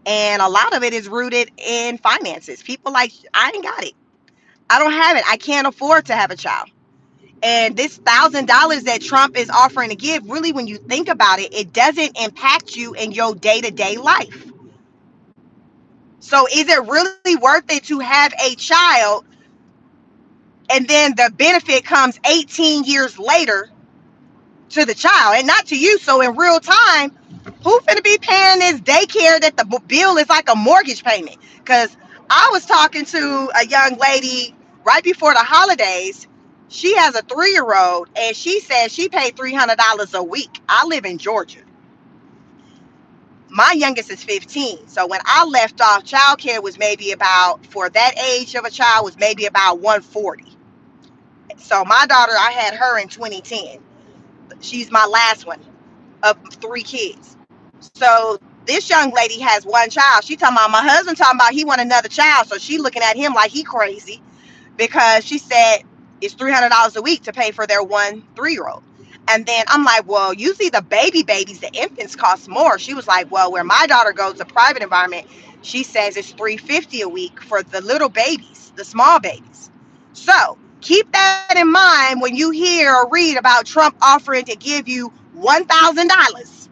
And a lot of it is rooted in finances. People like, I ain't got it. I don't have it. I can't afford to have a child. And this $1,000 that Trump is offering to give, really, when you think about it, it doesn't impact you in your day-to-day life. So is it really worth it to have a child and then the benefit comes 18 years later to the child and not to you? So in real time, who finna be paying this daycare that the bill is like a mortgage payment? Because I was talking to a young lady right before the holidays. She has a 3-year-old, and she says she paid $300 a week. I live in Georgia. My youngest is 15. So when I left off, childcare was maybe about, for that age of a child, was maybe about $140. So my daughter, I had her in 2010. She's my last one of 3 kids. So this young lady has 1 child. She talking about, my husband talking about he want another child. So she looking at him like he crazy, because she said it's $300 a week to pay for their 1 3-year-old. And then I'm like, well, usually the babies, the infants cost more. She was like, well, where my daughter goes to private environment, she says it's $350 a week for the little babies, the small babies. So keep that in mind when you hear or read about Trump offering to give you $1,000.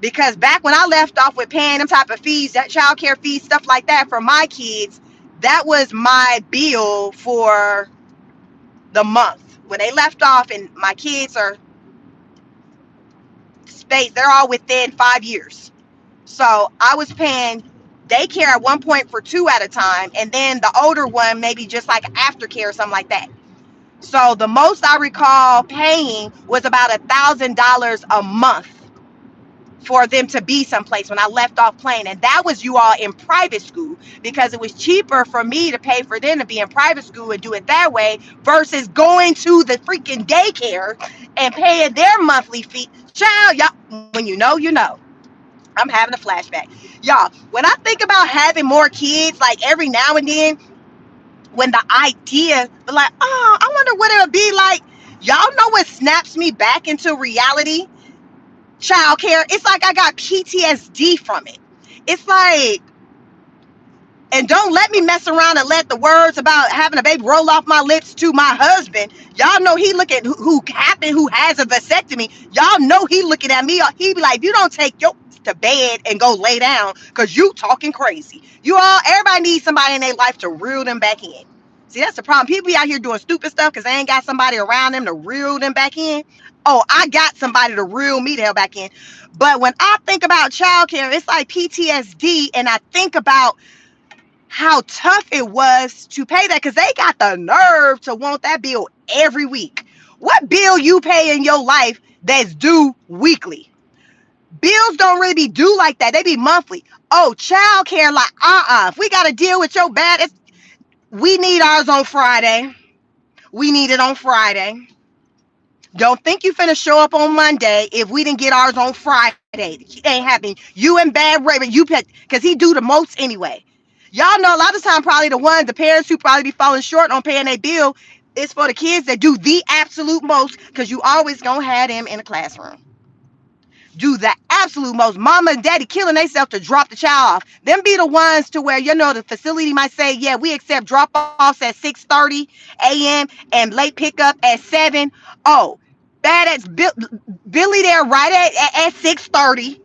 Because back when I left off with paying them type of fees, that child care fees, stuff like that for my kids, that was my bill for the month. When they left off, and my kids are spaced, they're all within 5 years. So I was paying daycare at one point for 2 at a time, and then the older one maybe just like aftercare or something like that. So the most I recall paying was about $1,000 a month for them to be someplace when I left off playing. And that was you all in private school, because it was cheaper for me to pay for them to be in private school and do it that way versus going to the freaking daycare and paying their monthly fee. Child, y'all, when you know, you know. I'm having a flashback. Y'all, when I think about having more kids, like every now and then, when the idea, like, oh, I wonder what it would be like. Y'all know what snaps me back into reality? childcare. It's like I got PTSD from it. It's like, and don't let me mess around and let the words about having a baby roll off my lips to my husband. Y'all know he looking who has a vasectomy. Y'all know he looking at me. He be like, if you don't take your to bed and go lay down, cause you talking crazy. Everybody needs somebody in their life to reel them back in. See, that's the problem. People be out here doing stupid stuff because they ain't got somebody around them to reel them back in. Oh, I got somebody to reel me the hell back in. But when I think about childcare, it's like PTSD, and I think about how tough it was to pay that, because they got the nerve to want that bill every week. What bill you pay in your life that's due weekly? Bills don't really be due like that. They be monthly. Oh, child care, like, if we got to deal with your bad, we need ours on Friday. We need it on Friday. Don't think you finna show up on Monday if we didn't get ours on Friday. It ain't happening. You and Bad Raven, you pay, because he do the most anyway. Y'all know a lot of time probably the parents who probably be falling short on paying their bill is for the kids that do the absolute most, because you always gonna have them in the classroom. Do the absolute most. Mama and daddy killing themselves to drop the child off. Them be the ones to where, the facility might say, yeah, we accept drop-offs at 6:30 a.m. and late pickup at 7. Oh, badass Billy there right at 6:30.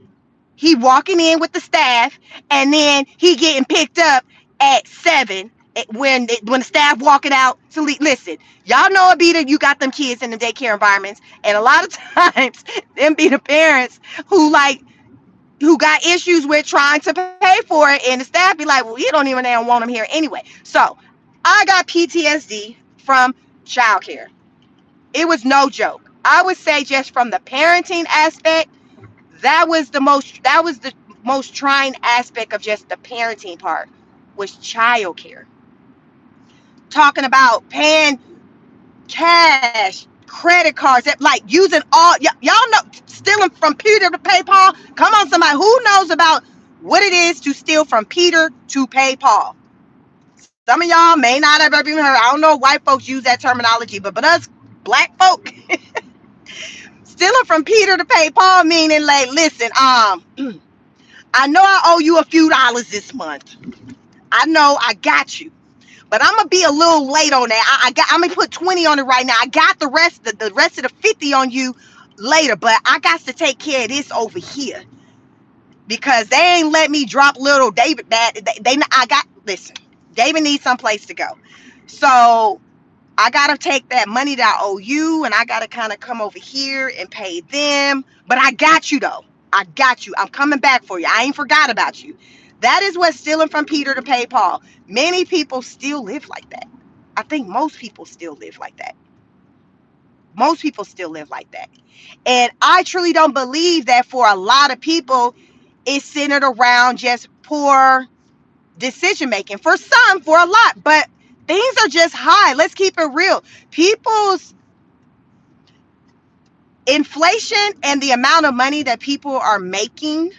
He walking in with the staff, and then he getting picked up at 7 when the staff walking out to listen. Y'all know it be that you got them kids in the daycare environments, and a lot of times them be the parents who got issues with trying to pay for it, and the staff be like, well, you don't even want them here anyway. So I got PTSD from childcare. It was no joke. I would say, just from the parenting aspect, that was the most trying aspect of just the parenting part, was childcare. Talking about paying cash, credit cards, like using y'all know, stealing from Peter to pay Paul. Come on, somebody who knows about what it is to steal from Peter to pay Paul. Some of y'all may not have ever even heard. I don't know if white folks use that terminology, but us black folk, stealing from Peter to pay Paul, meaning like, listen, I know I owe you a few dollars this month. I know I got you, but I'm gonna be a little late on that. I'm gonna put 20 on it right now. I got the rest of the 50 on you later, but I got to take care of this over here because they ain't let me drop little David. Listen. David needs someplace to go, so I gotta take that money that I owe you, and I gotta kind of come over here and pay them. But I got you though. I got you. I'm coming back for you. I ain't forgot about you. That is what stealing from Peter to pay Paul. Many people still live like that. I think most people still live like that. Most people still live like that. And I truly don't believe that for a lot of people, it's centered around just poor decision making. For some, for a lot, but things are just high. Let's keep it real. People's inflation and the amount of money that people are making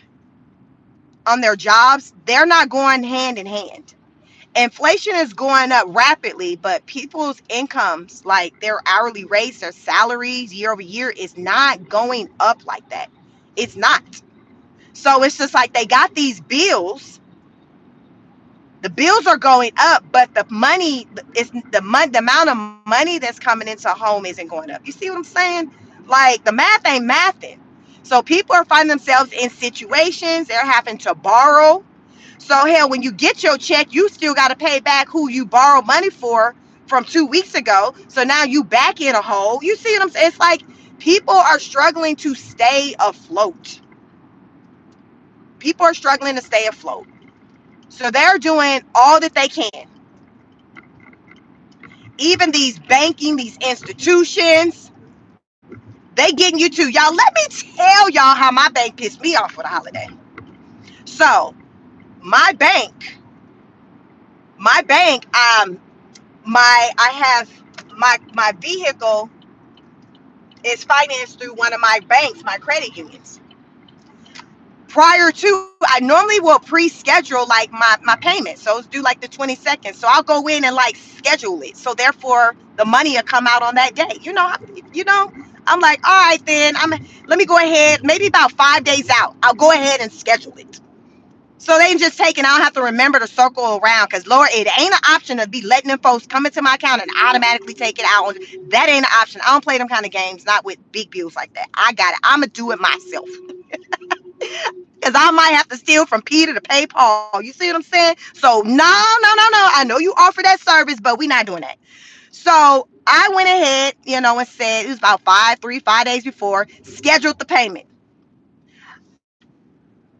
on their jobs, they're not going hand in hand. Inflation is going up rapidly, but people's incomes, like their hourly rates, their salaries year over year, is not going up like that. It's not. So it's just like they got these bills. The bills are going up, but the money is the amount of money that's coming into a home isn't going up. You see what I'm saying? Like, the math ain't mathing. So people are finding themselves in situations they're having to borrow. So hell, when you get your check, you still got to pay back who you borrowed money from 2 weeks ago. So now you back in a hole. You see what I'm saying? It's like people are struggling to stay afloat. People are struggling to stay afloat. So they're doing all that they can. Even these institutions, they getting you too. Y'all, let me tell y'all how my bank pissed me off for the holiday. So my bank, I have my vehicle is financed through one of my banks, my credit unions. Prior to, I normally will pre-schedule like my payment, so it's due like the 22nd. So I'll go in and like schedule it. So therefore, the money will come out on that day. I'm like, all right, then let me go ahead. Maybe about 5 days out, I'll go ahead and schedule it. So they just take it. I don't have to remember to circle around because Lord, it ain't an option to be letting them folks come into my account and automatically take it out. That ain't an option. I don't play them kind of games, not with big bills like that. I got it. I'm gonna do it myself because I might have to steal from Peter to pay Paul. You see what I'm saying? So no, no, no, no. I know you offer that service, but we're not doing that. So I went ahead, and said it was about 5 days before, scheduled the payment.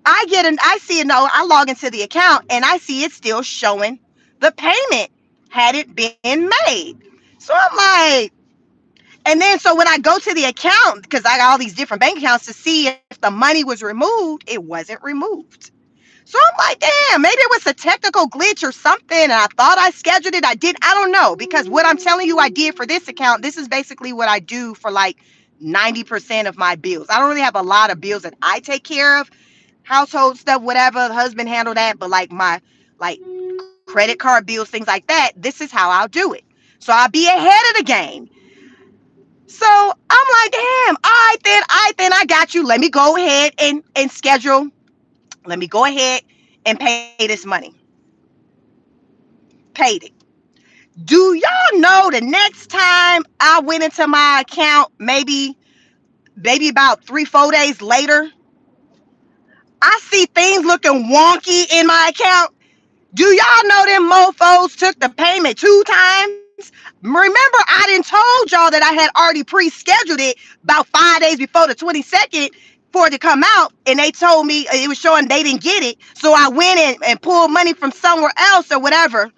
I see a note. I log into the account and I see it still showing the payment hadn't been made. So I'm like, and then so when I go to the account, because I got all these different bank accounts to see if the money was removed, it wasn't removed. So I'm like, damn, maybe it was a technical glitch or something. And I thought I scheduled it. I did. I don't know. Because what I'm telling you I did for this account, this is basically what I do for like 90% of my bills. I don't really have a lot of bills that I take care of. Household stuff, whatever. The husband handle that. But like my like credit card bills, things like that, this is how I'll do it. So I'll be ahead of the game. So I'm like, damn, all right then I got you. Let me go ahead and schedule. Let me go ahead and pay this money. Paid it. Do y'all know the next time I went into my account, maybe about 3, 4 days later, I see things looking wonky in my account. Do y'all know them mofos took the payment 2 times? Remember, I done told y'all that I had already pre-scheduled it about 5 days before the 22nd for it to come out, and they told me it was showing they didn't get it. So I went in and pulled money from somewhere else or whatever.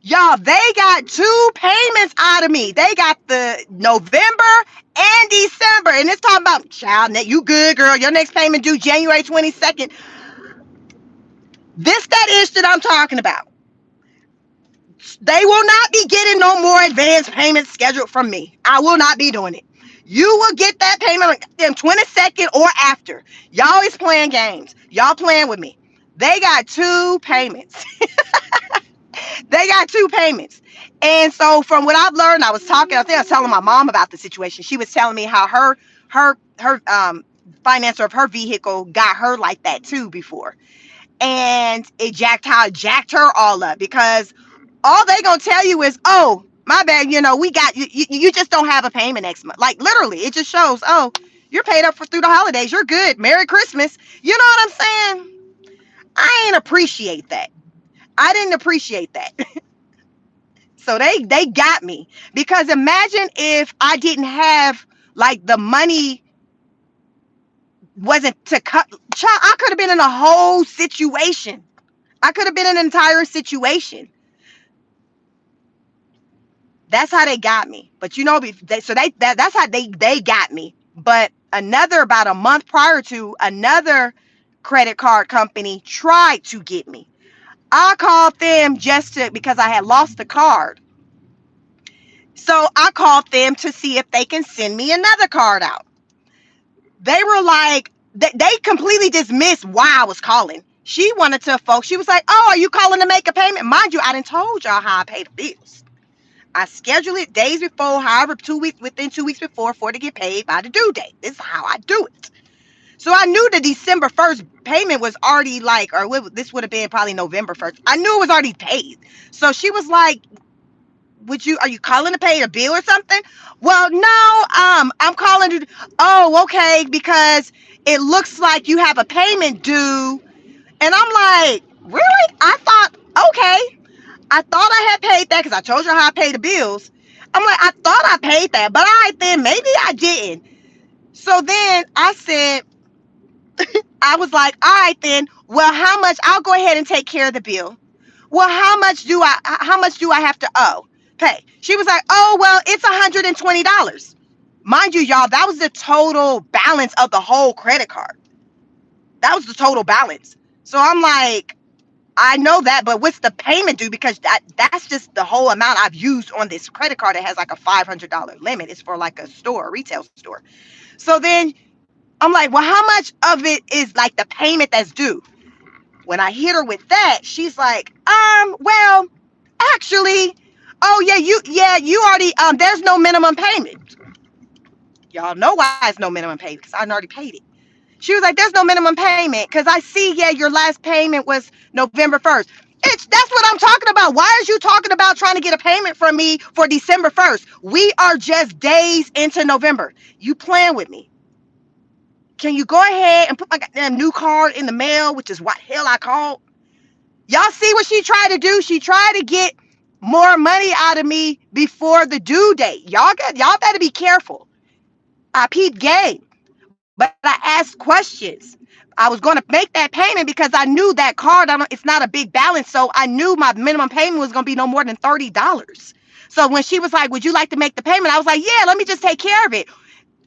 Y'all, they got 2 payments out of me. They got the November and December. And it's talking about, child, you good, girl. Your next payment due January 22nd. That ish that I'm talking about. They will not be getting no more advance payments scheduled from me. I will not be doing it. You will get that payment on 22nd or after. Y'all is playing games. Y'all playing with me. They got 2 payments. They got 2 payments. And so from what I've learned, I think I was telling my mom about the situation. She was telling me how her financer of her vehicle got her like that too before. And it jacked her all up because all they gonna tell you is, oh, my bad, we got you just don't have a payment next month. Like literally, it just shows, oh, you're paid up for through the holidays. You're good. Merry Christmas. You know what I'm saying? I ain't appreciate that. I didn't appreciate that. So they got me because imagine if I didn't have like the money wasn't to cut. Child, I could have been in a whole situation. I could have been in an entire situation. That's how they got me. But that's how they got me. But about a month prior to, another credit card company tried to get me. I called them because I had lost the card. So I called them to see if they can send me another card out. They were like, they completely dismissed why I was calling. She wanted to, folks. She was like, oh, are you calling to make a payment? Mind you, I done told y'all how I pay the bills. I schedule it days before, however, within 2 weeks before for it to get paid by the due date. This is how I do it. So I knew the December 1st payment was already this would have been probably November 1st. I knew it was already paid. So she was like, are you calling to pay a bill or something? Well, no, I'm calling to, oh, okay, because it looks like you have a payment due. And I'm like, really? Okay. I thought I had paid that because I told you how I pay the bills. I'm like, I thought I paid that, but all right then, maybe I didn't. So then I said, I was like, all right then, well, how much? I'll go ahead and take care of the bill. Well, how much do I have to pay? She was like, oh, well, it's $120. Mind you, y'all, that was the total balance of the whole credit card. That was the total balance. So I'm like, I know that, but what's the payment due? Because that's just the whole amount I've used on this credit card. It has like a $500 limit. It's for like a retail store. So then I'm like, well, how much of it is like the payment that's due? When I hit her with that, she's like, well, actually, oh yeah, you already, there's no minimum payment. Y'all know why it's no minimum payment because I already paid it. She was like, there's no minimum payment because I see, yeah, your last payment was November 1st. That's what I'm talking about. Why are you talking about trying to get a payment from me for December 1st? We are just days into November. You playing with me. Can you go ahead and put my goddamn new card in the mail, which is what hell I called? Y'all see what she tried to do? She tried to get more money out of me before the due date. Y'all better be careful. I peep game, but I asked questions. I was going to make that payment because I knew that card, it's not a big balance. So I knew my minimum payment was going to be no more than $30. So when she was like, would you like to make the payment? I was like, yeah, let me just take care of it.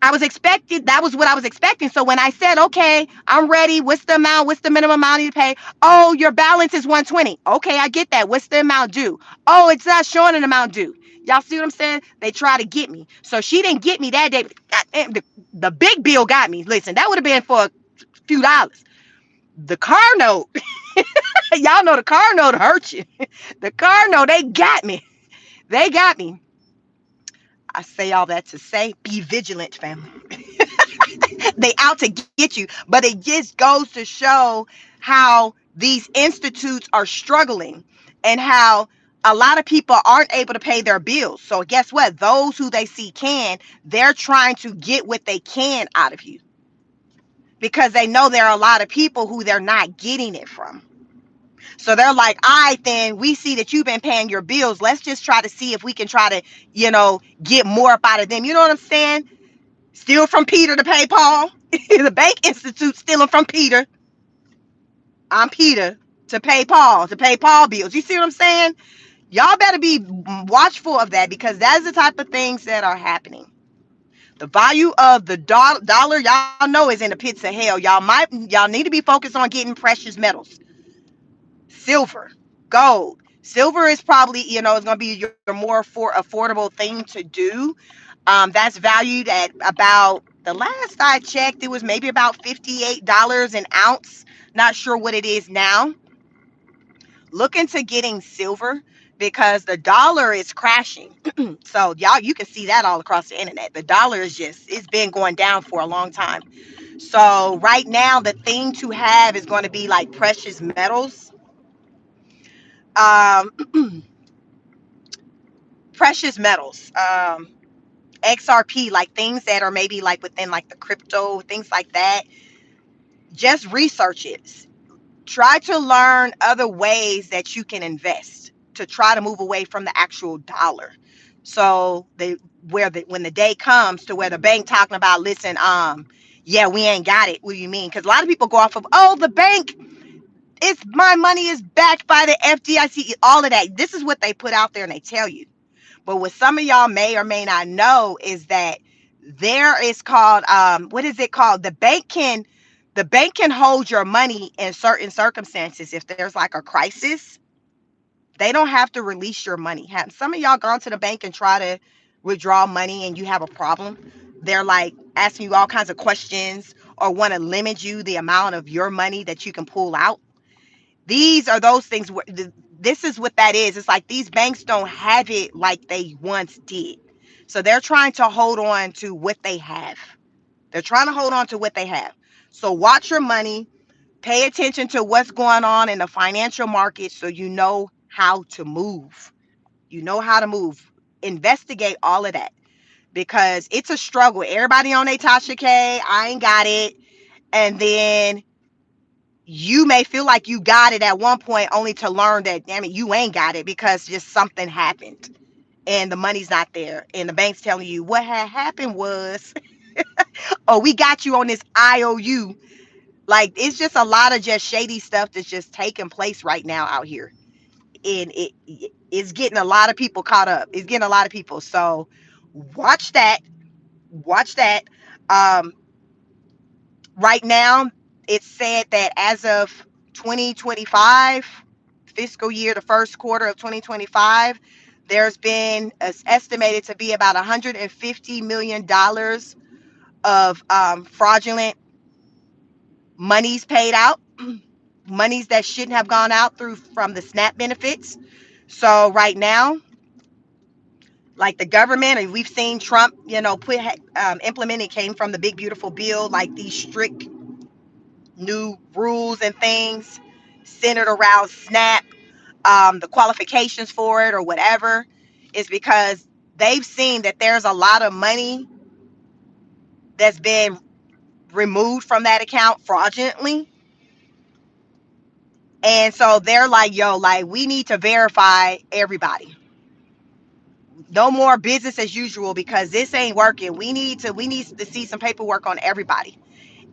That was what I was expecting. So when I said, okay, I'm ready, what's the amount? What's the minimum amount you pay? Oh, your balance is 120. Okay, I get that. What's the amount due? Oh, it's not showing an amount due. Y'all see what I'm saying? They try to get me. So she didn't get me that day. The big bill got me. Listen, that would have been for a few dollars. The car note, y'all know the car note hurt you. The car note, they got me. They got me. I say all that to say, be vigilant, family. They out to get you, but it just goes to show how these institutes are struggling and how a lot of people aren't able to pay their bills. So guess what? Those who they see can, they're trying to get what they can out of you because they know there are a lot of people who they're not getting it from. So they're like, all right, then we see that you've been paying your bills. Let's just try to see if we can try to, get more up out of them. You know what I'm saying? Steal from Peter to pay Paul. The bank institute stealing from Peter. I'm Peter to pay Paul bills. You see what I'm saying? Y'all better be watchful of that because that's the type of things that are happening. The value of the dollar, y'all know, is in the pits of hell. Y'all need to be focused on getting precious metals, silver, gold. Silver is probably, it's going to be your more affordable thing to do. That's valued at about, the last I checked, it was maybe about $58 an ounce. Not sure what it is now. Look into getting silver because the dollar is crashing. So y'all, you can see that all across the internet. The dollar it's been going down for a long time. So right now, the thing to have is going to be like precious metals. Um, Precious metals. XRP, like things that are maybe like within like the crypto, things like that. Just research it. Try to learn other ways that you can invest to try to move away from the actual dollar. So when the day comes to where the bank talking about, listen, yeah, we ain't got it. What do you mean? Because a lot of people go off of, oh, the bank, it's my money is backed by the FDIC, all of that. This is what they put out there and they tell you. But what some of y'all may or may not know is that there is called, what is it called? The bank can hold your money in certain circumstances. If there's like a crisis, they don't have to release your money. Have some of y'all gone to the bank and try to withdraw money and you have a problem? They're like asking you all kinds of questions or want to limit you the amount of your money that you can pull out. These are those things where this is what that is. It's like these banks don't have it like they once did. So they're trying to hold on to what they have. They're trying to hold on to what they have. So watch your money, pay attention to what's going on in the financial market so you know how to move. You know how to move. Investigate all of that because it's a struggle. Everybody on their Tasha K, I ain't got it. And then you may feel like you got it at one point only to learn that, damn it, you ain't got it because just something happened and the money's not there. And the bank's telling you what had happened was, oh, we got you on this IOU. Like, it's just a lot of just shady stuff that's just taking place right now out here. And it's getting a lot of people caught up. It's getting a lot of people. So watch that. Watch that. Um, right now, it's said that as of 2025, fiscal year, the first quarter of 2025, there's been estimated to be about $150 million of fraudulent monies paid out, monies that shouldn't have gone out through from the SNAP benefits. So right now, Like the government, and we've seen Trump, put implemented, came from the big beautiful bill, like these strict new rules and things centered around SNAP, the qualifications for it or whatever, is because they've seen that there's a lot of money that's been removed from that account fraudulently. And so they're like, yo, like, we need to verify everybody. No more business as usual, because this ain't working. We need to see some paperwork on everybody.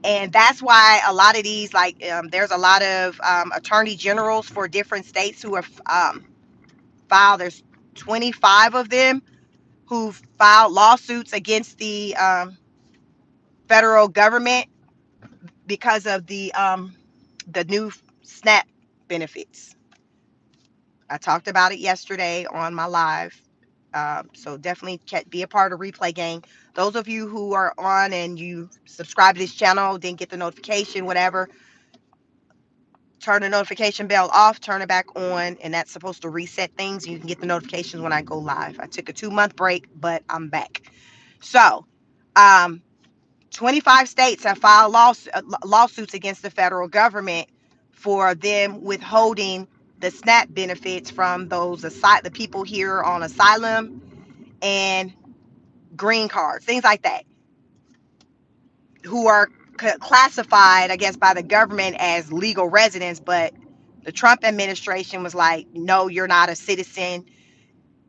And that's why a lot of these, like, there's a lot of attorney generals for different states who have filed. There's 25 of them who filed lawsuits against the federal government because of the new SNAP benefits. I talked about it yesterday on my live. So definitely be a part of Replay Gang. Those of you who are on and you subscribe to this channel, didn't get the notification, whatever, turn the notification bell off, turn it back on, and that's supposed to reset things. You can get the notifications when I go live. I took a 2-month break, but I'm back. So, 25 states have filed lawsuits against the federal government for them withholding the SNAP benefits from the people here on asylum and green cards, things like that, who are classified, I guess, by the government as legal residents. But the Trump administration was like, no, you're not a citizen.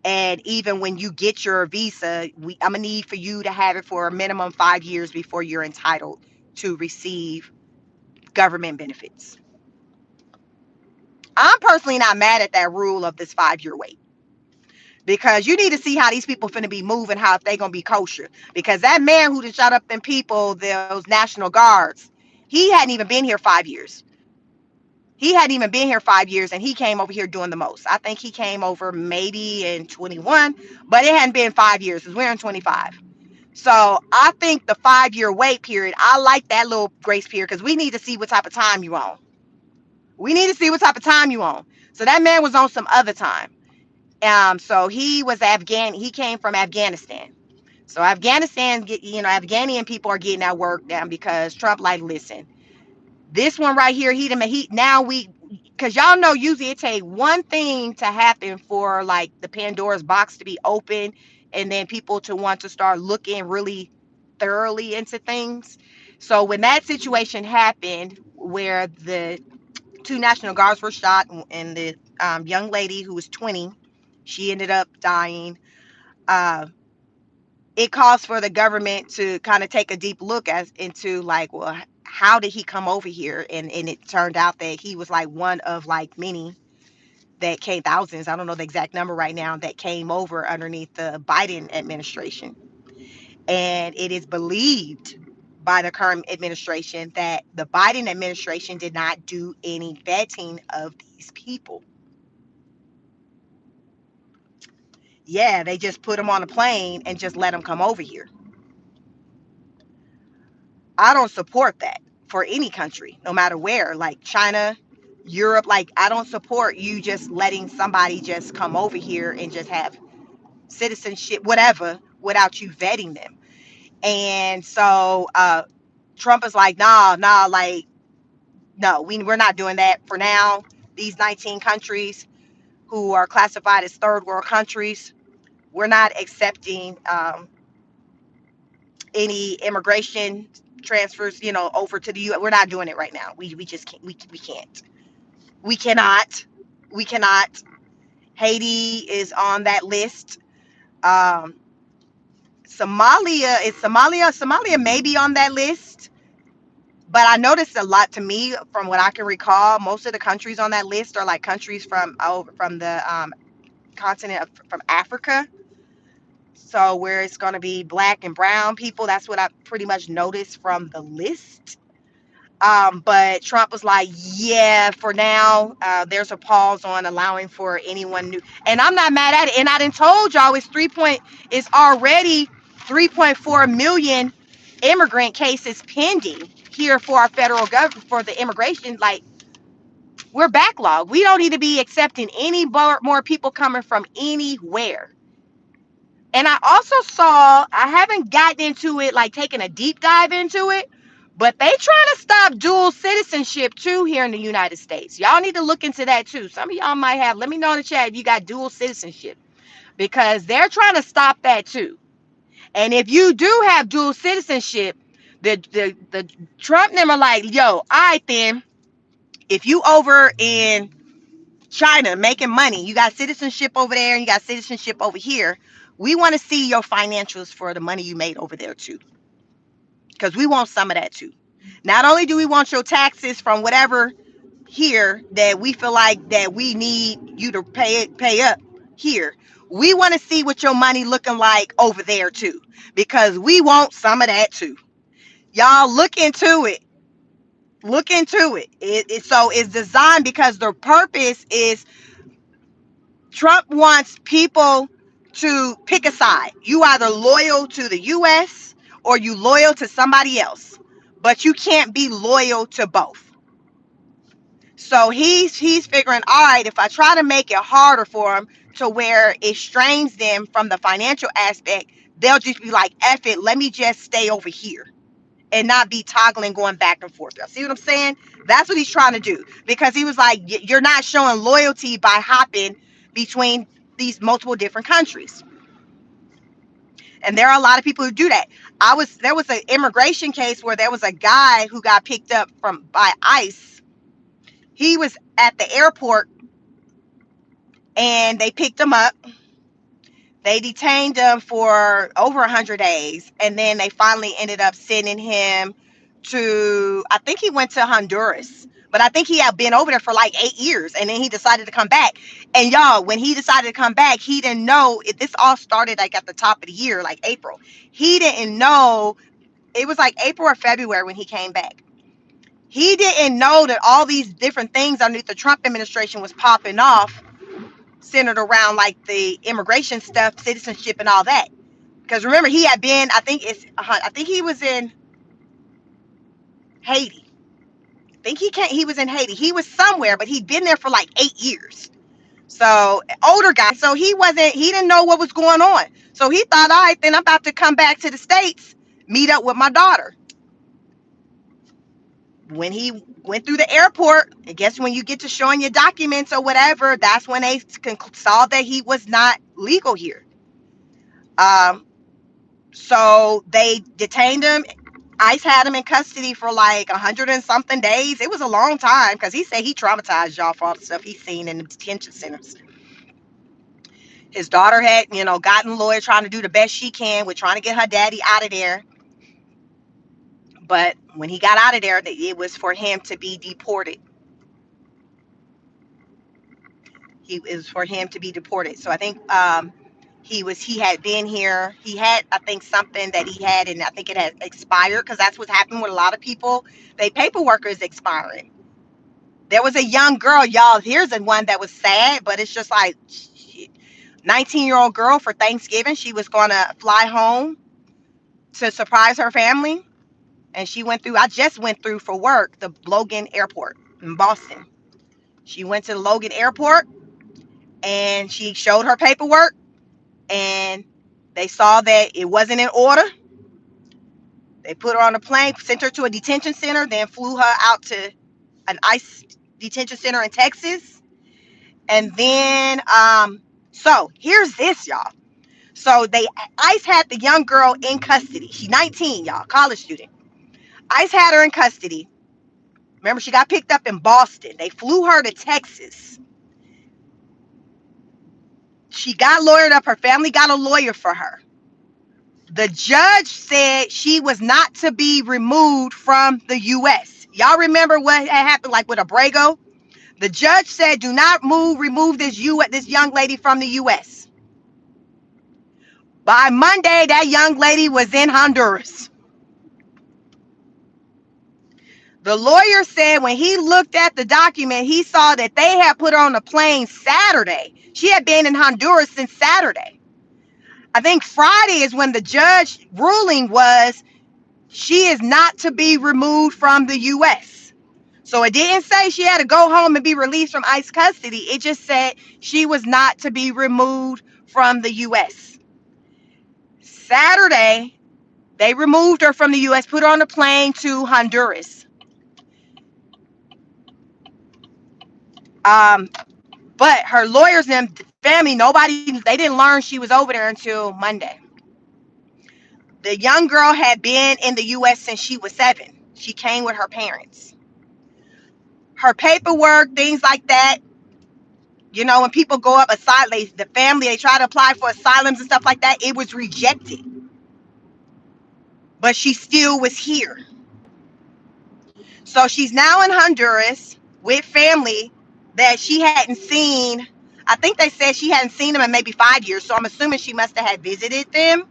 And even when you get your visa, I'm gonna need for you to have it for a minimum 5 years before you're entitled to receive government benefits. I'm personally not mad at that rule of this 5-year wait, because you need to see how these people finna be moving, how if they gonna be kosher. Because that man who just shot up them people, those National Guards, he hadn't even been here 5 years. He hadn't even been here 5 years, and he came over here doing the most. I think he came over maybe in 21, but it hadn't been 5 years because we're in 25. So I think the 5-year wait period, I like that little grace period, because we need to see what type of time you on. We need to see what type of time you on. So that man was on some other time. So he was Afghan. He came from Afghanistan. So Afghanistan, Afghanian people are getting that work down because Trump, like, listen, this one right here, because y'all know usually it take one thing to happen for, like, the Pandora's box to be open, and then people to want to start looking really thoroughly into things. So when that situation happened, where the 2 National Guards were shot, and the young lady who was 20, she ended up dying. Uh, it calls for the government to kind of take a deep look into, like, well, how did he come over here? And it turned out that he was like one of, like, many that came, thousands, I don't know the exact number right now, that came over underneath the Biden administration. And it is believed by the current administration that the Biden administration did not do any vetting of these people. Yeah, they just put them on a plane and just let them come over here. I don't support that for any country, no matter where, like China, Europe. Like, I don't support you just letting somebody just come over here and just have citizenship, whatever, without you vetting them. And so Trump is like, nah, like, no, we're not doing that for now. These 19 countries who are classified as third world countries, we're not accepting any immigration transfers, over to the U.S. We're not doing it right now. We just can't. We can't. We cannot. We cannot. Haiti is on that list. Um, Somalia may be on that list, but I noticed a lot, to me, from what I can recall. Most of the countries on that list are like countries from the continent from Africa. So where it's going to be black and brown people, that's what I pretty much noticed from the list. But Trump was like, yeah, for now, there's a pause on allowing for anyone new. And I'm not mad at it. And I done told y'all it's already 3.4 million immigrant cases pending here for our federal government for the immigration. Like, we're backlogged. We don't need to be accepting any more people coming from anywhere. And I also saw, I haven't gotten into it, like taking a deep dive into it, but they trying to stop dual citizenship too here in the United States. Y'all need to look into that too. Some of y'all might have, let me know in the chat if you got dual citizenship, because they're trying to stop that too. And if you do have dual citizenship, the Trump them are like, yo, all right then, if you over in China making money, you got citizenship over there and you got citizenship over here, we want to see your financials for the money you made over there too, because we want some of that too. Not only do we want your taxes from whatever here that we feel like that we need you to pay up here, we want to see what your money looking like over there too, because we want some of that too. Y'all look into it. Look into it. So it's designed because the purpose is Trump wants people to pick a side. You either loyal to the US or you loyal to somebody else, but you can't be loyal to both. So he's figuring, all right, if I try to make it harder for them to where it strains them from the financial aspect, they'll just be like, F it, let me just stay over here and not be toggling going back and forth. Y'all see what I'm saying? That's what he's trying to do, because he was like, you're not showing loyalty by hopping between these multiple different countries. And there are a lot of people who do that. There was an immigration case where there was a guy who got picked up by ICE. He was at the airport and they picked him up. They detained him for over 100 days, and then they finally ended up sending him to, I think he went to Honduras, but I think he had been over there for like 8 years, and then he decided to come back. And y'all, when he decided to come back, he didn't know this all started like at the top of the year, like April. He didn't know, it was like April or February when he came back. He didn't know that all these different things underneath the Trump administration was popping off, centered around like the immigration stuff, citizenship, and all that. Because remember, he had been, I think he was in Haiti. He was in Haiti. He was somewhere, but he'd been there for like 8 years. So older guy. So he didn't know what was going on. So he thought, all right, then I'm about to come back to the States, meet up with my daughter. When he went through the airport, I guess when you get to showing your documents or whatever, that's when they saw that he was not legal here. So they detained him. ICE had him in custody for like 100 and something days. It was a long time, because he said he traumatized y'all for all the stuff he's seen in the detention centers. His daughter had, gotten lawyer trying to do the best she can with trying to get her daddy out of there. But when he got out of there, it was for him to be deported. So I think he had been here. He had, I think, something that he had, and I think it had expired, because that's what's happened with a lot of people. Their paperwork is expiring. There was a young girl, y'all. Here's the one that was sad, but it's just like 19-year-old girl for Thanksgiving. She was going to fly home to surprise her family. And I just went through for work, the Logan Airport in Boston. She went to the Logan Airport and she showed her paperwork, and they saw that it wasn't in order. They put her on a plane, sent her to a detention center, then flew her out to an ICE detention center in Texas. And then, so here's this, y'all. So ICE had the young girl in custody. She's 19, y'all, college student. ICE had her in custody. Remember, she got picked up in Boston. They flew her to Texas. She got lawyered up. Her family got a lawyer for her. The judge said she was not to be removed from the U.S. Y'all remember what had happened, like with Abrego? The judge said, do not remove this young lady from the U.S. By Monday, that young lady was in Honduras. The lawyer said when he looked at the document, he saw that they had put her on the plane Saturday. She had been in Honduras since Saturday. I think Friday is when the judge ruling was she is not to be removed from the U.S. So it didn't say she had to go home and be released from ICE custody. It just said she was not to be removed from the U.S. Saturday, they removed her from the U.S., put her on a plane to Honduras. Um, but her lawyers and family, nobody, they didn't learn she was over there until Monday. The young girl had been in the U.S. since she was 7. She came with her parents. Her paperwork, things like that, when people go up asylum, the family, they try to apply for asylums and stuff like that, it was rejected. But she still was here. So she's now in Honduras with family that she hadn't seen. I think they said she hadn't seen them in maybe 5 years. So I'm assuming she must have had visited them.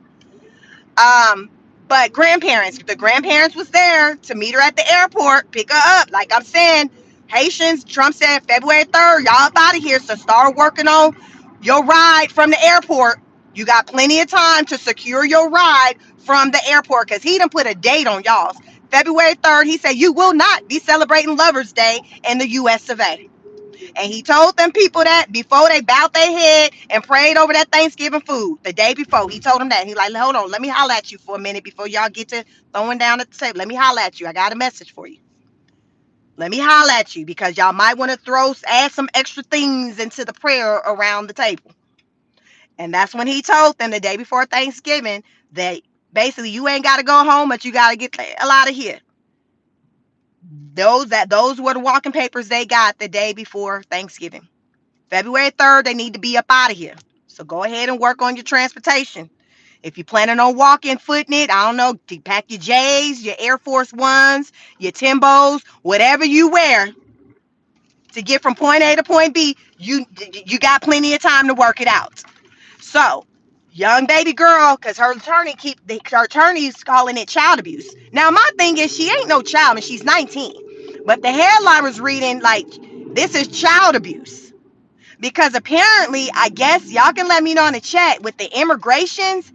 Um, but the grandparents was there to meet her at the airport, pick her up. Like I'm saying, Haitians, Trump said February 3rd, y'all up out of here. So start working on your ride from the airport. You got plenty of time to secure your ride from the airport because he done put a date on y'all's. February 3rd, he said you will not be celebrating Lover's Day in the US of A. And he told them people that before they bowed their head and prayed over that Thanksgiving food the day before. He told them that. He like, hold on, let me holler at you for a minute before y'all get to throwing down at the table. Let me holler at you. I got a message for you. Let me holler at you because y'all might want to add some extra things into the prayer around the table. And that's when he told them the day before Thanksgiving that basically you ain't got to go home, but you got to get the hell out of here. Those were the walking papers they got the day before Thanksgiving. February 3rd, they need to be up out of here. So go ahead and work on your transportation. If you're planning on walking, footing it, I don't know, pack your J's, your Air Force Ones, your Timbos, whatever you wear to get from point A to point B, you got plenty of time to work it out. So, young baby girl, because her attorney's calling it child abuse. Now, my thing is, she ain't no child and she's 19. But the headline was reading like, this is child abuse. Because apparently, I guess, y'all can let me know in the chat, with the immigrations,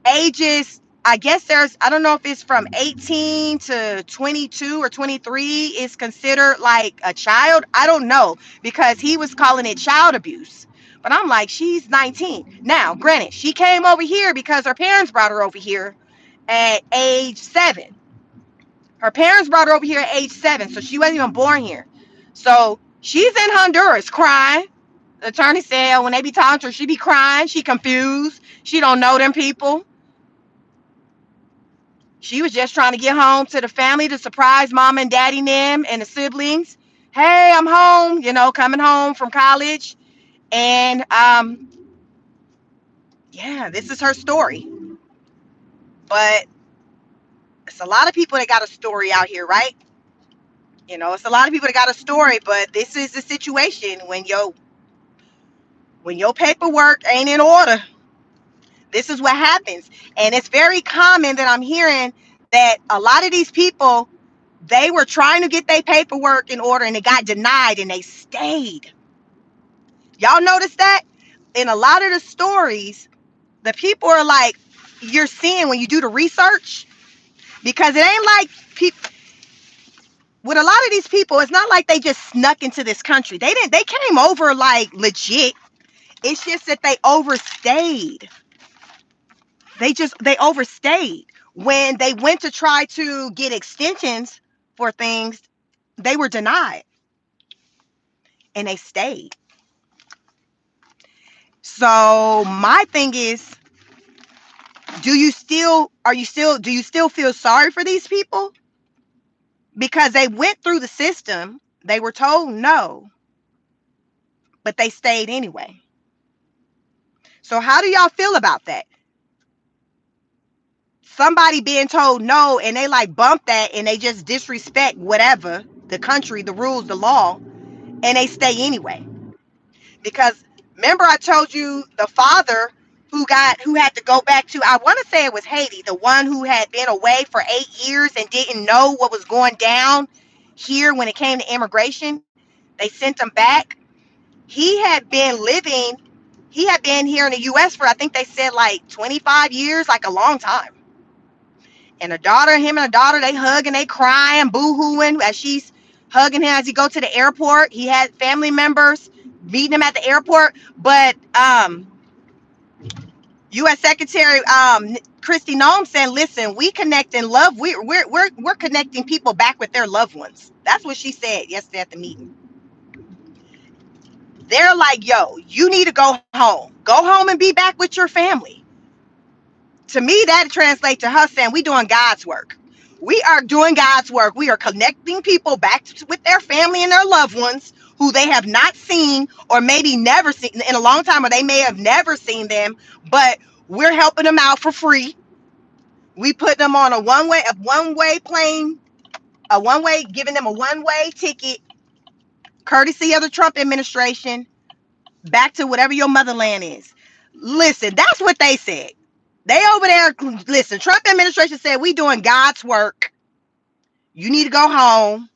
ages, I guess I don't know if it's from 18 to 22 or 23 is considered like a child. I don't know, because he was calling it child abuse. But I'm like, she's 19. Now, granted, she came over here because her parents brought her over here at age 7. Her parents brought her over here at age 7, so she wasn't even born here. So she's in Honduras crying. The attorney said when they be talking to her, she be crying. She confused. She don't know them people. She was just trying to get home to the family to surprise mom and daddy them and the siblings. Hey, I'm home, coming home from college. And yeah, this is her story. But it's a lot of people that got a story out here, right? It's a lot of people that got a story, but this is the situation when your paperwork ain't in order. This is what happens. And it's very common that I'm hearing that a lot of these people, they were trying to get their paperwork in order and it got denied and they stayed. Y'all notice that? In a lot of the stories, the people are like, you're seeing when you do the research, because it ain't like people, with a lot of these people, it's not like they just snuck into this country. They came over like legit. It's just that they overstayed. They overstayed. When they went to try to get extensions for things, they were denied and they stayed. So my thing is, do you still feel sorry for these people? Because they went through the system, they were told no, but they stayed anyway. So how do y'all feel about that? Somebody being told no and they like bump that and they just disrespect whatever, the country, the rules, the law, and they stay anyway. Because remember I told you the father who had to go back to, I want to say it was Haiti, the one who had been away for 8 years and didn't know what was going down here when it came to immigration. They sent him back. He had been here in the US for, I think they said like 25 years, like a long time. And him and the daughter, they hug and they cry and boo-hooing as she's hugging him as he go to the airport. He had family members meeting him at the airport. But U.S. Secretary Christy Nome said, listen, we connect in love. We're connecting people back with their loved ones. That's what she said yesterday at the meeting. They're like, yo, you need to go home. Go home and be back with your family. To me, that translates to her saying we doing God's work. We are doing God's work. We are connecting people back with their family and their loved ones who they have not seen or maybe never seen in a long time, or they may have never seen them, but we're helping them out for free. We put them on a one-way plane, giving them a one-way ticket, courtesy of the Trump administration, back to whatever your motherland is. Listen, that's what they said. They over there, listen, Trump administration said we doing God's work. You need to go home.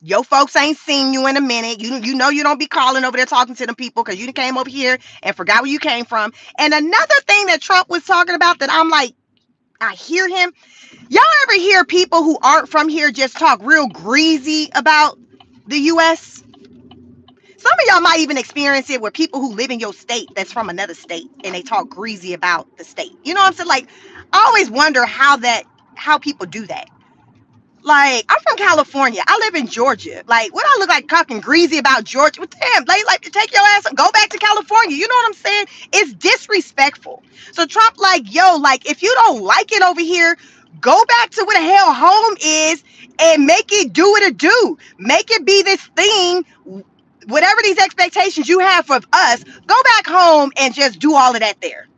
Your folks ain't seen you in a minute. You know you don't be calling over there talking to them people because you came over here and forgot where you came from. And another thing that Trump was talking about that I'm like, I hear him. Y'all ever hear people who aren't from here just talk real greasy about the U.S.? Some of y'all might even experience it with people who live in your state that's from another state and they talk greasy about the state. You know what I'm saying? Like, I always wonder how people do that. Like, I'm from California. I live in Georgia. Like, what I look like talking greasy about Georgia? Well, damn, like take your ass and go back to California. You know what I'm saying? It's disrespectful. So Trump, like, yo, like, if you don't like it over here, go back to where the hell home is and make it do what it do. Make it be this thing. Whatever these expectations you have of us, go back home and just do all of that there.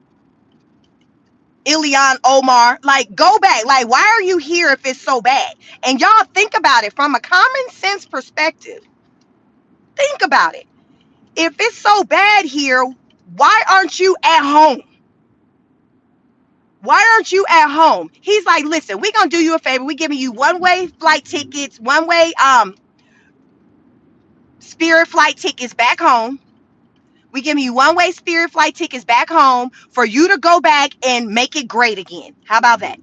Ilhan Omar, like, go back. Like, why are you here if it's so bad? And y'all think about it from a common sense perspective. Think about it. If it's so bad here, why aren't you at home? Why aren't you at home? He's like, listen, we're going to do you a favor. We're giving you one-way flight tickets, one-way Spirit flight tickets back home. We give you one-way Spirit flight tickets back home for you to go back and make it great again. How about that?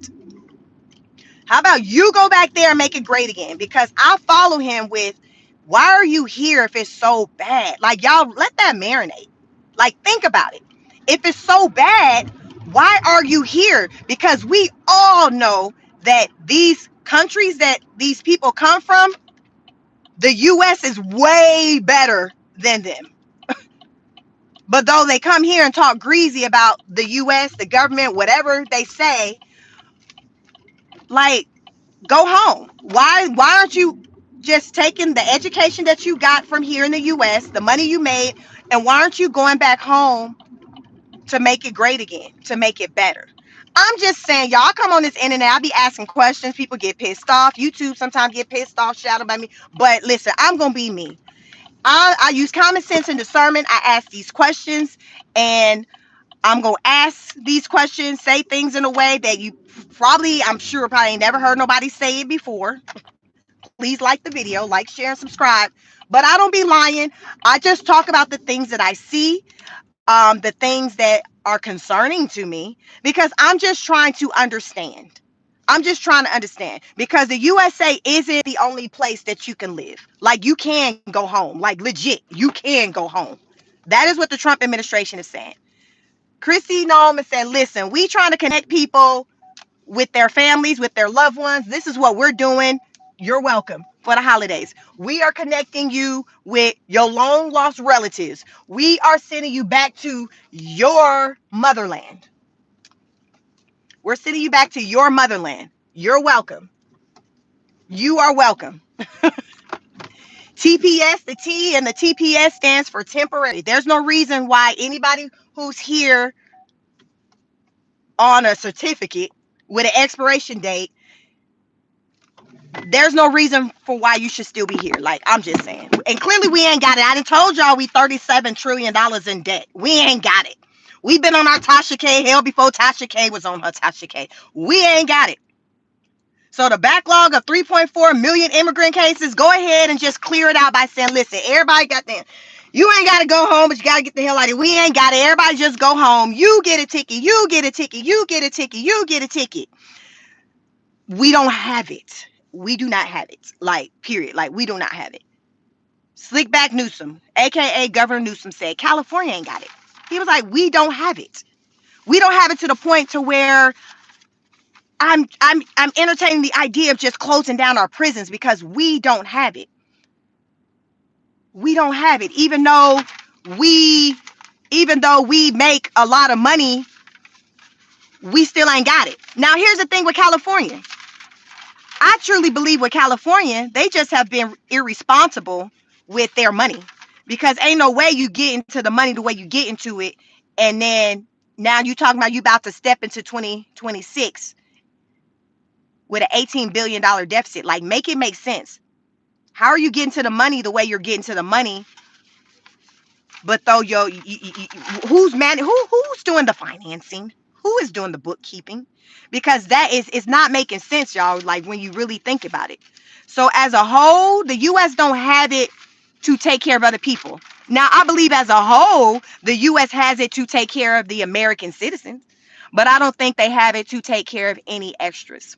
How about you go back there and make it great again? Because I follow him with, why are you here if it's so bad? Like, y'all, let that marinate. Like, think about it. If it's so bad, why are you here? Because we all know that these countries that these people come from, the U.S. is way better than them. But though they come here and talk greasy about the U.S., the government, whatever they say, like, go home. Why aren't you just taking the education that you got from here in the U.S., the money you made, and why aren't you going back home to make it great again, to make it better? I'm just saying, y'all come on this internet, I be asking questions, people get pissed off. YouTube sometimes get pissed off, shouted by me. But listen, I'm going to be me. I use common sense and discernment. I ask these questions, and I'm going to ask these questions, say things in a way that you probably, I'm sure, probably never heard nobody say it before. Please like the video, like, share, and subscribe. But I don't be lying. I just talk about the things that I see, the things that are concerning to me, because I'm just trying to understand. I'm just trying to understand, because the USA isn't the only place that you can live. Like, you can go home. Like, legit, you can go home. That is what the Trump administration is saying. Chrissy Nolman said, listen, we trying to connect people with their families, with their loved ones. This is what we're doing. You're welcome for the holidays. We are connecting you with your long lost relatives. We are sending you back to your motherland. We're sending you back to your motherland. You're welcome. You are welcome. TPS, the T and the TPS stands for temporary. There's no reason why anybody who's here on a certificate with an expiration date, there's no reason for why you should still be here. Like, I'm just saying. And clearly we ain't got it. I done told y'all we $37 trillion in debt. We ain't got it. We've been on our Tasha K hell before Tasha K was on her Tasha K. We ain't got it. So the backlog of 3.4 million immigrant cases, go ahead and just clear it out by saying, listen, everybody got them. You ain't got to go home, but you got to get the hell out of here. We ain't got it. Everybody just go home. You get a ticket. You get a ticket. You get a ticket. You get a ticket. We don't have it. We do not have it. Like, period. Like, we do not have it. Slickback Newsom, a.k.a. Governor Newsom, said California ain't got it. He was like, we don't have it. We don't have it to the point to where I'm entertaining the idea of just closing down our prisons because we don't have it. We don't have it. We even though we make a lot of money, we still ain't got it. Now here's the thing with California. I truly believe with California, they just have been irresponsible with their money. Because ain't no way you get into the money the way you get into it, and then now you talking about you about to step into 2026 with an $18 billion deficit. Like, make it make sense. How are you getting to the money the way you're getting to the money? But though who's doing the financing? Who is doing the bookkeeping? Because that is not making sense, y'all. Like when you really think about it. So as a whole, the U.S. don't have it to take care of other people. Now I believe as a whole, the U.S. has it to take care of the American citizens, but I don't think they have it to take care of any extras.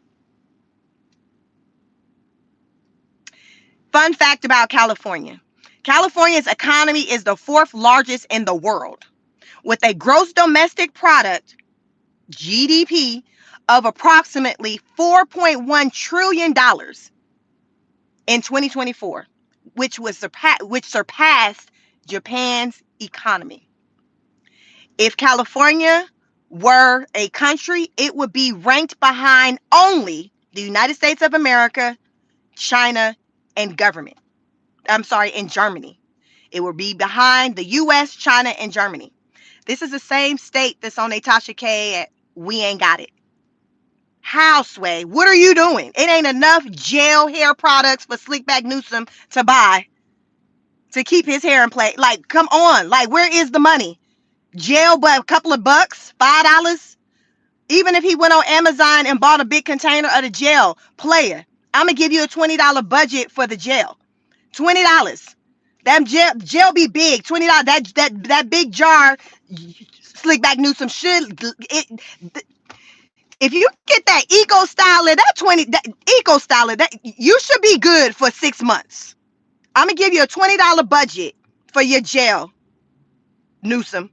Fun fact about California. California's economy is the fourth largest in the world, with a gross domestic product, GDP, of approximately $4.1 trillion in 2024, which surpassed Japan's economy. If California were a country, it would be ranked behind only the United States of America, China, and Germany. It would be behind the US, China, and Germany. This is the same state that's on Natasha K at We Ain't Got It. How, Sway? What are you doing? It ain't enough gel hair products for Slickback Newsom to buy to keep his hair in place. Like, come on. Like, where is the money? Gel, but a couple of bucks, $5. Even if he went on Amazon and bought a big container of the gel, player, I'm gonna give you a $20 budget for the gel. $20. That gel be big. $20. That big jar. Slickback Newsom should. If you get that eco styler, that you should be good for 6 months. I'm gonna give you a $20 budget for your gel, Newsom.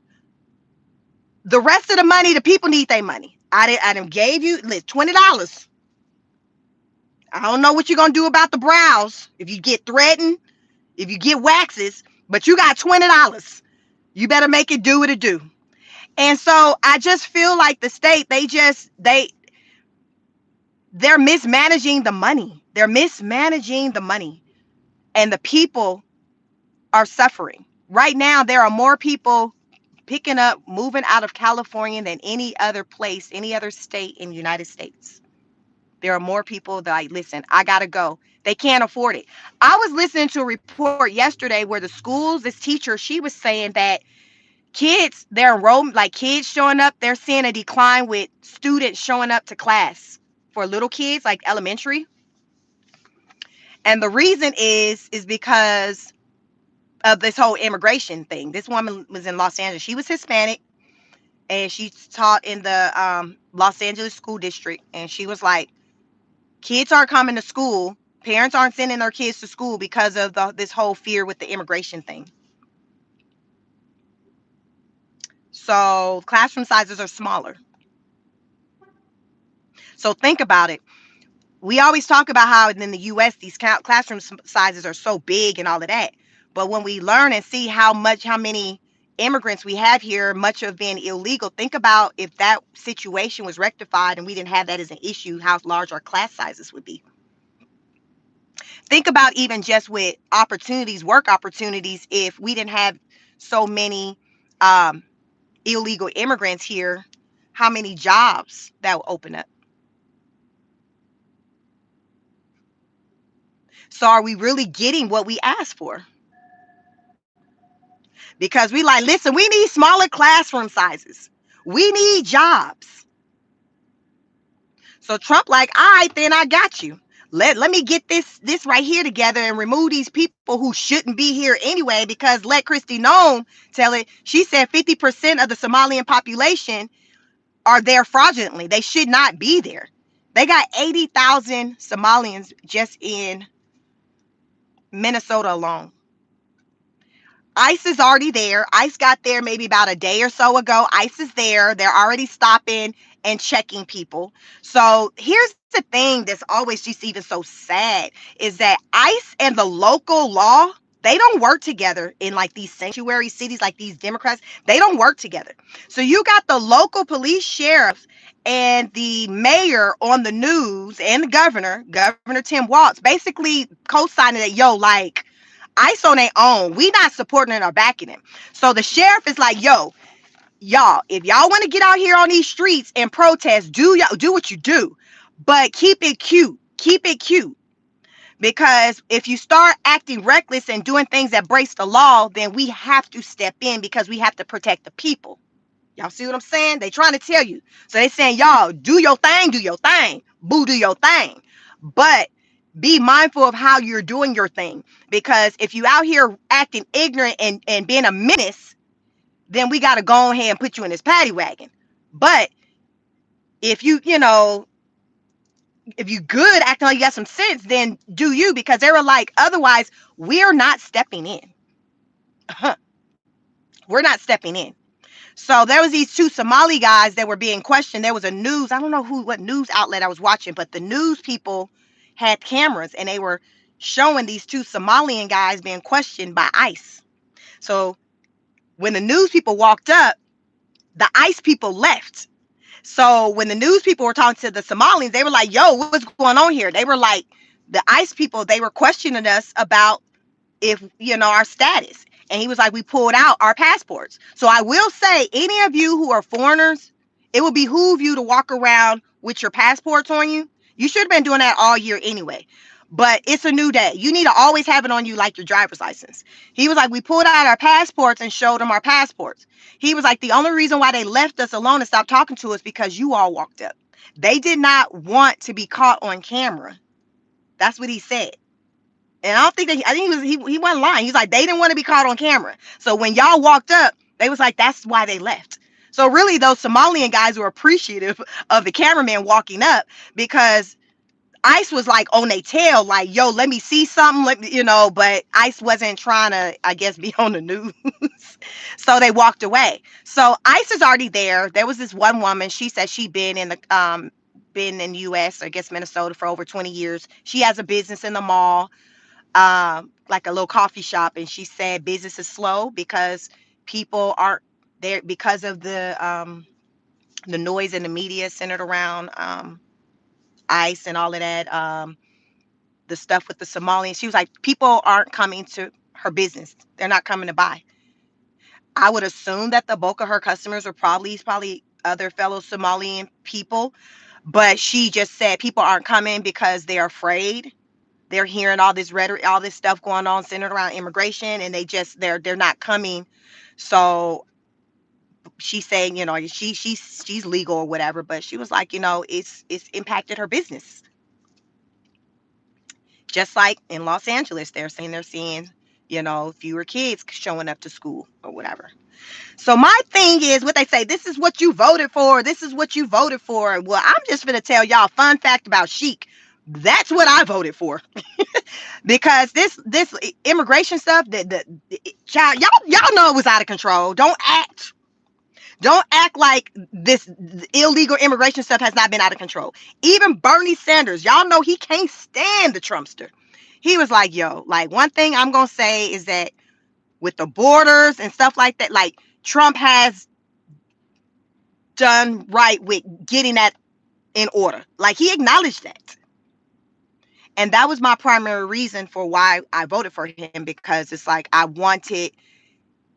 The rest of the money, the people need their money. I done gave you $20. I don't know what you're gonna do about the brows if you get threatened, if you get waxes, but you got $20. You better make it do what it do. And so I just feel like the state, they're mismanaging the money. They're mismanaging the money. And the people are suffering. Right now, there are more people moving out of California than any other place, any other state in the United States. There are more people that like, listen, I gotta go. They can't afford it. I was listening to a report yesterday where the schools, this teacher, she was saying that kids, their enrollment, like kids showing up, they're seeing a decline with students showing up to class for little kids, like elementary. And the reason is because of this whole immigration thing. This woman was in Los Angeles. She was Hispanic, and she taught in the Los Angeles school district. And she was like, kids aren't coming to school. Parents aren't sending their kids to school because of this whole fear with the immigration thing. So classroom sizes are smaller. So think about it. We always talk about how in the U.S. these classroom sizes are so big and all of that. But when we learn and see how many immigrants we have here, much of being illegal, think about if that situation was rectified and we didn't have that as an issue, how large our class sizes would be. Think about even just with opportunities, work opportunities, if we didn't have so many illegal immigrants here, how many jobs that would open up. So are we really getting what we asked for? Because we like, listen, we need smaller classroom sizes. We need jobs. So Trump like, all right, then I got you. Let me get this right here together and remove these people who shouldn't be here anyway, because let Kristi Noem tell it. She said 50% of the Somalian population are there fraudulently. They should not be there. They got 80,000 Somalians just in Minnesota alone. ICE is already there. ICE got there maybe about a day or so ago. ICE is there. They're already stopping and checking people. So here's the thing that's always just even so sad is that ICE and the local law, they don't work together in like these sanctuary cities, like these Democrats. They don't work together. So you got the local police sheriffs and the mayor on the news and the Governor Tim Walz, basically co-signing that, yo, like, ICE on their own. We not supporting it or backing him. So the sheriff is like, yo, y'all, if y'all want to get out here on these streets and protest, do what you do. But keep it cute. Keep it cute. Because if you start acting reckless and doing things that breaks the law, then we have to step in because we have to protect the people. Y'all see what I'm saying? They trying to tell you. So they saying, y'all, do your thing, do your thing. Boo, do your thing. But be mindful of how you're doing your thing. Because if you out here acting ignorant and being a menace, then we got to go ahead and put you in this paddy wagon. But if if you good, acting like you got some sense, then do you, because they were like, otherwise, we're not stepping in. We're not stepping in. So there was these two Somali guys that were being questioned. There was a news, I don't know what news outlet I was watching, but the news people had cameras and they were showing these two Somalian guys being questioned by ICE. So when the news people walked up, the ICE people left. So when the news people were talking to the Somalians, they were like, yo, what's going on here? They were like, the ICE people, they were questioning us about if our status. And he was like, we pulled out our passports. So I will say, any of you who are foreigners, it would behoove you to walk around with your passports on you. You should have been doing that all year anyway, but it's a new day. You need to always have it on you, like your driver's license. He was like, we pulled out our passports and showed them our passports. He was like, the only reason why they left us alone and stopped talking to us because you all walked up. They did not want to be caught on camera. That's what he said. And I don't think that I think he wasn't lying. He's like, they didn't want to be caught on camera. So when y'all walked up, they was like, that's why they left. So really, those Somalian guys were appreciative of the cameraman walking up, because ICE was like on their tail, like, yo, let me see something, but ICE wasn't trying to, I guess, be on the news. So they walked away. So ICE is already there. There was this one woman, she said she'd been in the US, I guess Minnesota, for over 20 years. She has a business in the mall, like a little coffee shop, and she said business is slow because people aren't there because of the noise in the media centered around ICE and all of that, the stuff with the Somalians. She was like, people aren't coming to her business. They're not coming to buy. I would assume that the bulk of her customers are probably other fellow Somalian people, but she just said people aren't coming because they're afraid. They're hearing all this rhetoric, all this stuff going on centered around immigration, and they're not coming. So she's saying, she's legal or whatever, but she was like, it's impacted her business. Just like in Los Angeles, they're seeing, fewer kids showing up to school or whatever. So my thing is, what they say, this is what you voted for. This is what you voted for. Well, I'm just going to tell y'all a fun fact about Chic. That's what I voted for. Because this immigration stuff, the child, y'all know it was out of control. Don't act like this illegal immigration stuff has not been out of control. Even Bernie Sanders, y'all know he can't stand the Trumpster. He was like, yo, like, one thing I'm gonna say is that with the borders and stuff like that, like, Trump has done right with getting that in order. Like, he acknowledged that. And that was my primary reason for why I voted for him, because it's like I wanted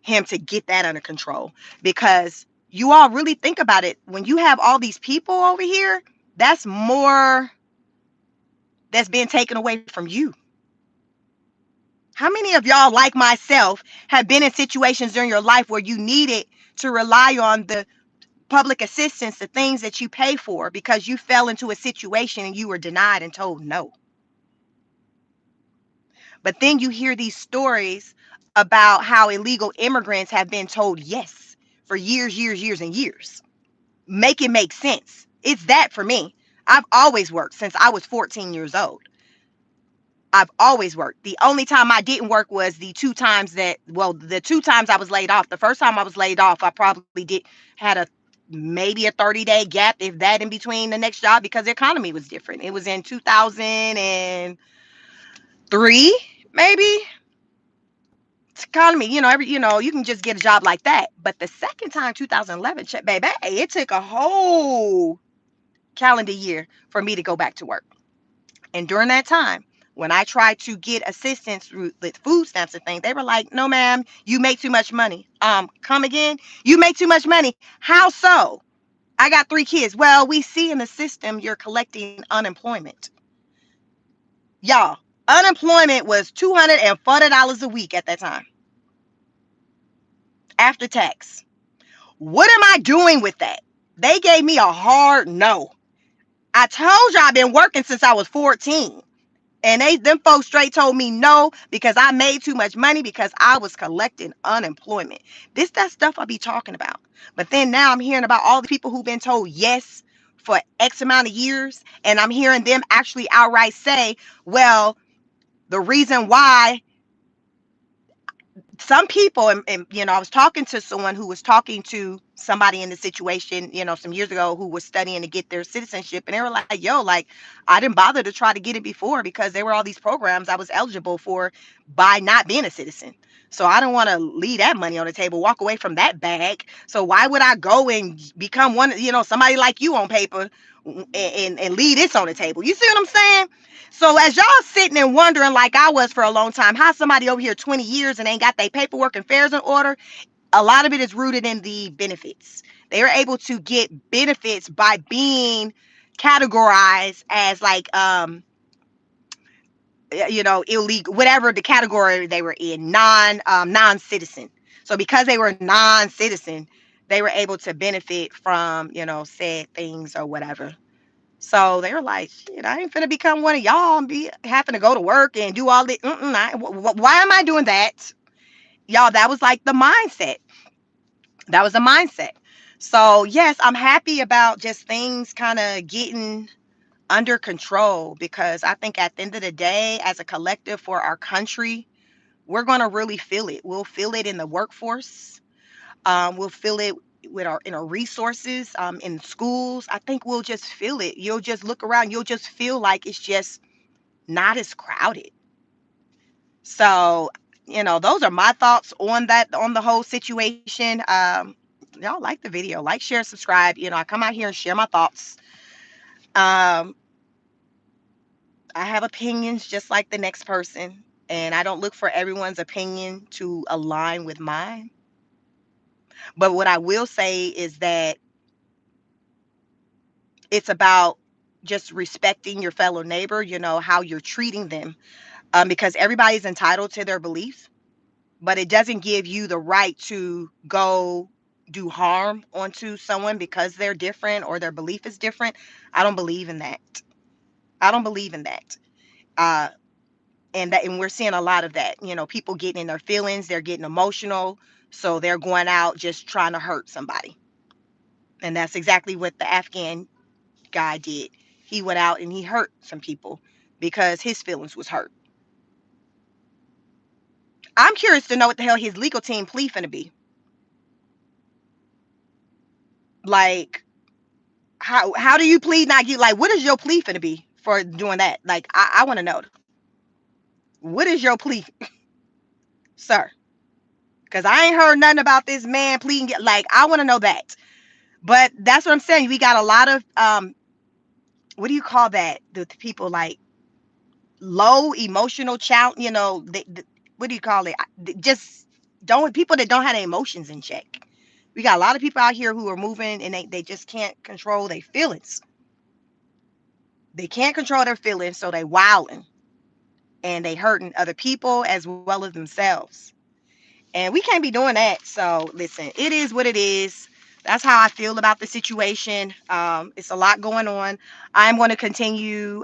him to get that under control. Because you all really think about it, when you have all these people over here, that's more that's being taken away from you. How many of y'all, like myself, have been in situations during your life where you needed to rely on the public assistance, the things that you pay for, because you fell into a situation and you were denied and told no? But then you hear these stories about how illegal immigrants have been told yes for years, and years. Make it make sense. It's that for me. I've always worked since I was 14 years old. I've always worked. The only time I didn't work was the two times I was laid off. The first time I was laid off, I probably did had a maybe a 30-day gap, if that, in between the next job because the economy was different. It was in 2003, maybe. Economy, you can just get a job like that. But the second time, 2011, baby, it took a whole calendar year for me to go back to work. And during that time, when I tried to get assistance with food stamps and things, they were like, "No, ma'am, you make too much money." Come again? You make too much money. How so? I got 3 kids. Well, we see in the system you're collecting unemployment. Y'all, unemployment was $240 a week at that time after tax. What am I doing with that? They gave me a hard no. I told you I've been working since I was 14. And them folks straight told me no because I made too much money because I was collecting unemployment. That stuff I be talking about. But then now I'm hearing about all the people who've been told yes for X amount of years. And I'm hearing them actually outright say, well, the reason why some people, and I was talking to someone who was talking to somebody in the situation, some years ago, who was studying to get their citizenship, and they were like, yo, like, I didn't bother to try to get it before because there were all these programs I was eligible for by not being a citizen. So I don't want to leave that money on the table, walk away from that bag. So why would I go and become somebody like you on paper, and leave this on the table? You see what I'm saying? So as y'all sitting and wondering, like I was for a long time, how somebody over here 20 years and ain't got their paperwork and affairs in order, a lot of it is rooted in the benefits. They are able to get benefits by being categorized as like illegal, whatever the category they were in, non-citizen. So because they were non-citizen, they were able to benefit from, said things or whatever. So they were like, shit, I ain't finna become one of y'all and be having to go to work and do all the. Why am I doing that? Y'all, that was like the mindset. That was a mindset. So, yes, I'm happy about just things kind of getting under control because I think at the end of the day, as a collective for our country, we're going to really feel it. We'll feel it in the workforce. We'll feel it with our resources, in schools. I think we'll just feel it. You'll just look around. You'll just feel like it's just not as crowded. So, those are my thoughts on that, on the whole situation. Y'all like the video, like, share, subscribe. I come out here and share my thoughts. Um, I have opinions just like the next person, and I don't look for everyone's opinion to align with mine. But what I will say is that it's about just respecting your fellow neighbor, how you're treating them, because everybody's entitled to their beliefs, but it doesn't give you the right to go do harm onto someone because they're different or their belief is different. I don't believe in that. I don't believe in that. Uh, and we're seeing a lot of that. People getting in their feelings, they're getting emotional, so they're going out just trying to hurt somebody. And that's exactly what the Afghan guy did. He went out and he hurt some people because his feelings was hurt. I'm curious to know what the hell his legal team plea finna be. Like, how do you plead not guilty? Like, what is your plea finna be for doing that? Like, I want to know. What is your plea, sir? Because I ain't heard nothing about this man pleading. Like, I want to know that. But that's what I'm saying. We got a lot of what do you call that? The people like low emotional child. What do you call it? Just don't people that don't have their emotions in check. We got a lot of people out here who are moving and they just can't control their feelings. They can't control their feelings, so they wilding and they hurting other people as well as themselves. And we can't be doing that. So listen, it is what it is. That's how I feel about the situation. It's a lot going on. I'm going to continue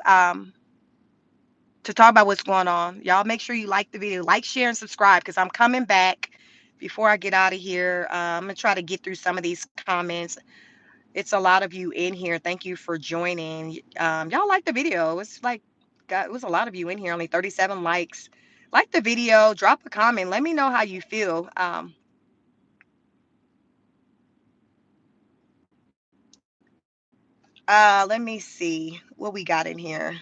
to talk about what's going on. Y'all make sure you like the video, like, share, and subscribe because I'm coming back before I get out of here. I'm going to try to get through some of these comments. It's a lot of you in here. Thank you for joining. Y'all like the video. It's like got it was a lot of you in here, only 37 likes. Like the video, drop a comment, let me know how you feel. Let me see what we got in here.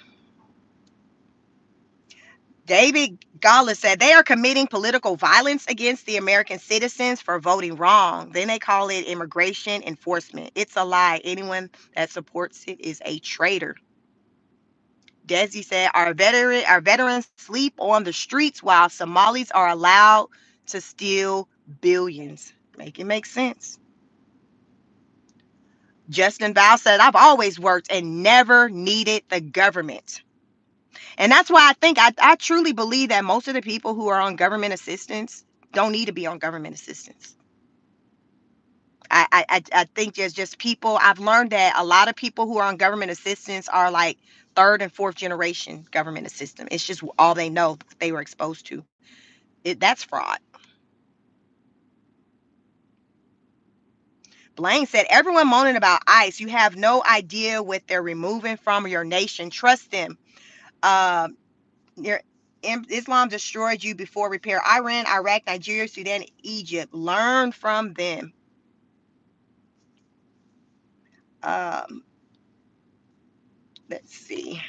David Gala said they are committing political violence against the American citizens for voting wrong. Then they call it immigration enforcement. It's a lie. Anyone that supports it is a traitor. Desi said our veterans sleep on the streets while Somalis are allowed to steal billions. Make it make sense. Justin Val said, I've always worked and never needed the government. And that's why I truly believe that most of the people who are on government assistance don't need to be on government assistance. I think there's just people, I've learned that a lot of people who are on government assistance are like third and fourth generation government assistance. It's just all they know, they were exposed to. That's fraud. Blaine said, everyone moaning about ICE. You have no idea what they're removing from your nation. Trust them. Um, your Islam destroyed you before repair. Iran, Iraq, Nigeria, Sudan, Egypt. Learn from them. Um, let's see.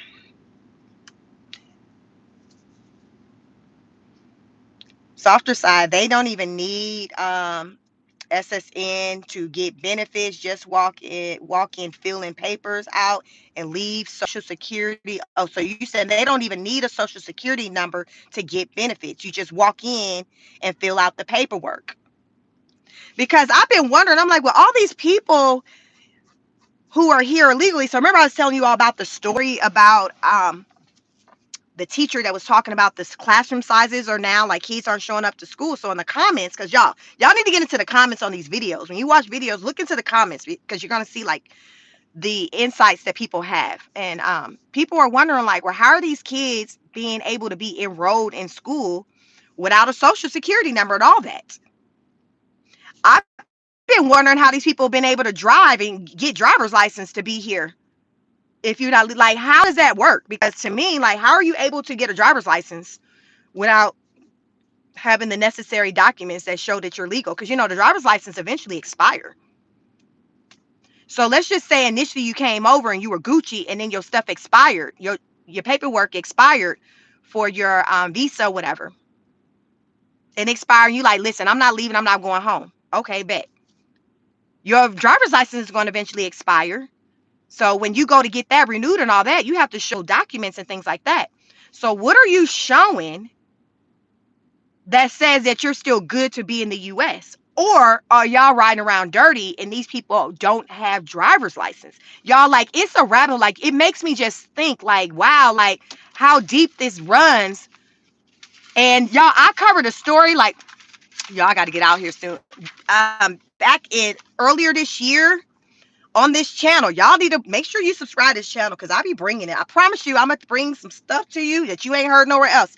Softer side, they don't even need SSN to get benefits. Just walk in, filling papers out, and leave Social Security. Oh, so you said they don't even need a Social Security number to get benefits. You just walk in and fill out the paperwork. Because I've been wondering, I'm like, well, all these people who are here illegally. So remember, I was telling you all about the story about the teacher that was talking about this classroom sizes are now like kids aren't showing up to school. So in the comments, because y'all need to get into the comments on these videos. When you watch videos, look into the comments because you're gonna see like the insights that people have. And people are wondering like, well, how are these kids being able to be enrolled in school without a social security number and all that? I've been wondering how these people have been able to drive and get driver's license to be here. If you're not like, how does that work? Because to me, like, how are you able to get a driver's license without having the necessary documents that show that you're legal? Because the driver's license eventually expire. So let's just say initially you came over and you were Gucci, and then your stuff expired, your paperwork expired for your visa, whatever. It expired. You like, listen, I'm not leaving. I'm not going home. Okay, bet. Your driver's license is going to eventually expire. So when you go to get that renewed and all that, you have to show documents and things like that. So what are you showing that says that you're still good to be in the US? Or are y'all riding around dirty and these people don't have driver's license? Y'all, like, it's a rabbit. Like, it makes me just think like, wow, like how deep this runs. And y'all, I covered a story like, y'all got to get out here soon. Back in earlier this year on this channel, y'all need to make sure you subscribe to this channel because I be bringing it. I promise you, I'm going to bring some stuff to you that you ain't heard nowhere else.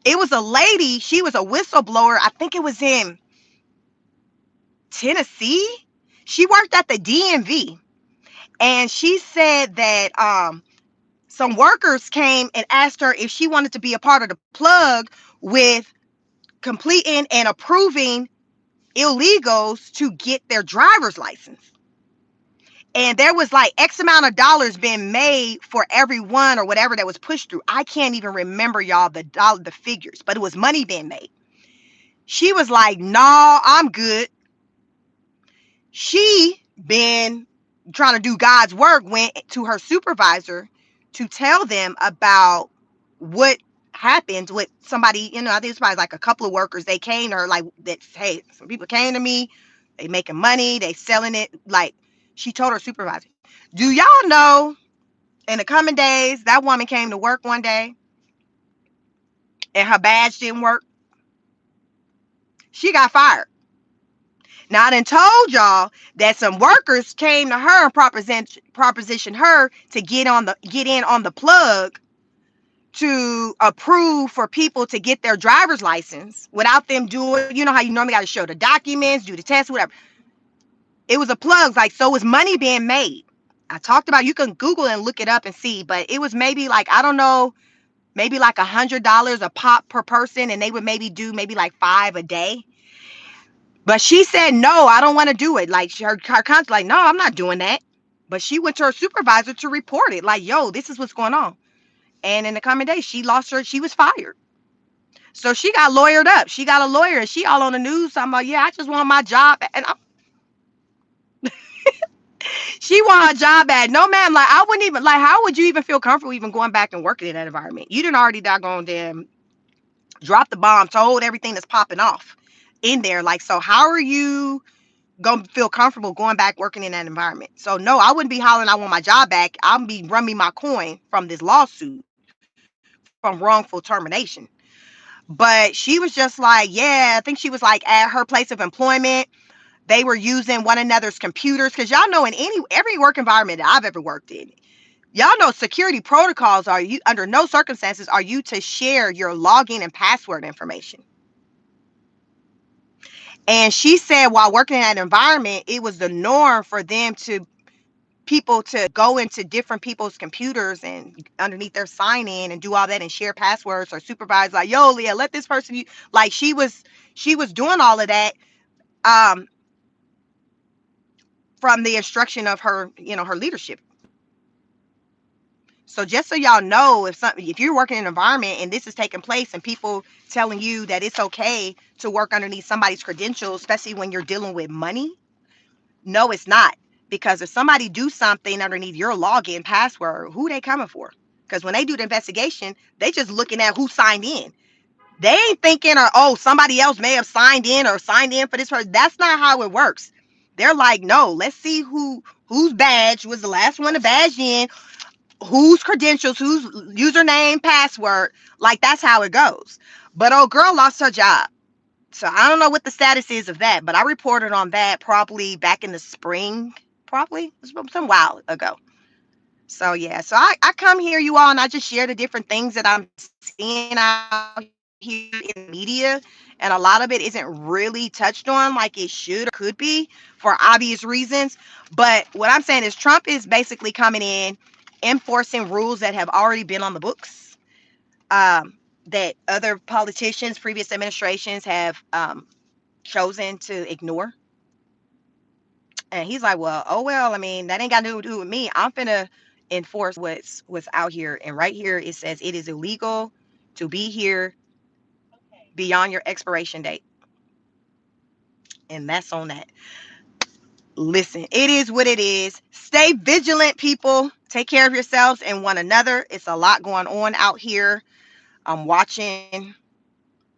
It was a lady, she was a whistleblower. I think it was in Tennessee. She worked at the DMV, and she said that some workers came and asked her if she wanted to be a part of the plug with completing and approving illegals to get their driver's license. And there was like X amount of dollars being made for everyone or whatever that was pushed through. I can't even remember, y'all, the figures, but it was money being made. She was like, "No, I'm good." She been trying to do God's work, went to her supervisor to tell them about what happened with somebody. I think it's probably like a couple of workers. They came to her like that. Hey, some people came to me. They making money. They selling it. Like, she told her supervisor. Do y'all know in the coming days, that woman came to work one day and her badge didn't work? She got fired. Now, I done told y'all that some workers came to her and propositioned her to get in on the plug to approve for people to get their driver's license without them doing, how you normally got to show the documents, do the test, whatever. It was a plug, like, so it was money being made. I talked about, you can Google and look it up and see, but it was maybe like, I don't know maybe like $100 a pop per person, and they would maybe do maybe like 5 a day. But she said, no, I don't want to do it. Like her counselor, like, no, I'm not doing that. But she went to her supervisor to report it. Like, yo, this is what's going on. And in the coming days, she was fired. So she got lawyered up. She got a lawyer, and she all on the news talking about, yeah, I just want my job. And she want her job back. No, ma'am. Like, I wouldn't even, like, how would you even feel comfortable even going back and working in that environment? You didn't already doggone damn drop the bomb, told everything that's popping off in there. Like, so how are you gonna feel comfortable going back working in that environment? So no, I wouldn't be hollering I want my job back. I'm be run me my coin from this lawsuit from wrongful termination. But she was just like, yeah, I think she was like at her place of employment, they were using one another's computers, because y'all know in every work environment that I've ever worked in, y'all know security protocols are you under no circumstances are you to share your login and password information. And she said while working in that environment, it was the norm for them to people to go into different people's computers and underneath their sign in and do all that and share passwords, or supervise like, yo, Leah, let this person use. Like she was doing all of that um from the instruction of her, her leadership. So just so y'all know, if you're working in an environment and this is taking place and people telling you that it's okay to work underneath somebody's credentials, especially when you're dealing with money, no, it's not. Because if somebody do something underneath your login password, who they coming for? Because when they do the investigation, they just looking at who signed in. They ain't thinking, or oh, somebody else may have signed in or signed in for this person. That's not how it works. They're like, no, let's see whose badge was the last one to badge in, whose credentials, whose username, password. Like, that's how it goes. But old girl lost her job. So I don't know what the status is of that, but I reported on that probably back in the spring, probably some while ago. So yeah, so I come here, you all, and I just share the different things that I'm seeing out here in the media, and a lot of it isn't really touched on like it should or could be for obvious reasons. But what I'm saying is Trump is basically coming in, enforcing rules that have already been on the books, that other politicians, previous administrations have chosen to ignore. And he's like, well, oh well, I mean, that ain't got nothing to do with me. I'm finna enforce what's out here. And right here it says it is illegal to be here beyond your expiration date. And that's on that. Listen, it is what it is. Stay vigilant, people. Take care of yourselves and one another. It's a lot going on out here. I'm watching,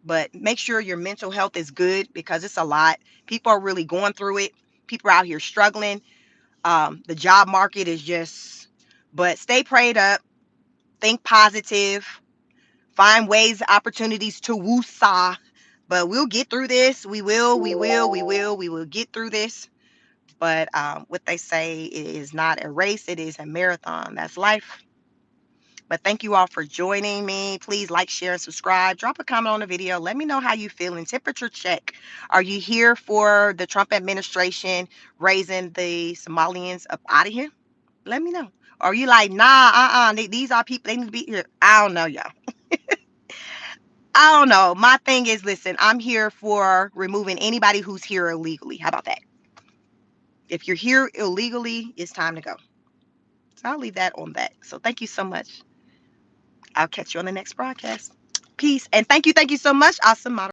but make sure your mental health is good, because it's a lot. People are really going through it. People are out here struggling. The job market is just, but stay prayed up, think positive, find ways, opportunities to woo-saw. But we'll get through this. We will get through this. But what they say is not a race, it is a marathon. That's life. But thank you all for joining me. Please like, share, and subscribe. Drop a comment on the video. Let me know how you feeling. Temperature check. Are you here for the Trump administration raising the Somalians up out of here? Let me know. Or are you like, nah, these are people, they need to be here? I don't know, y'all. I don't know. My thing is, listen, I'm here for removing anybody who's here illegally. How about that? If you're here illegally, it's time to go. So I'll leave that on that. So thank you so much. I'll catch you on the next broadcast. Peace. And thank you so much, awesome moderator.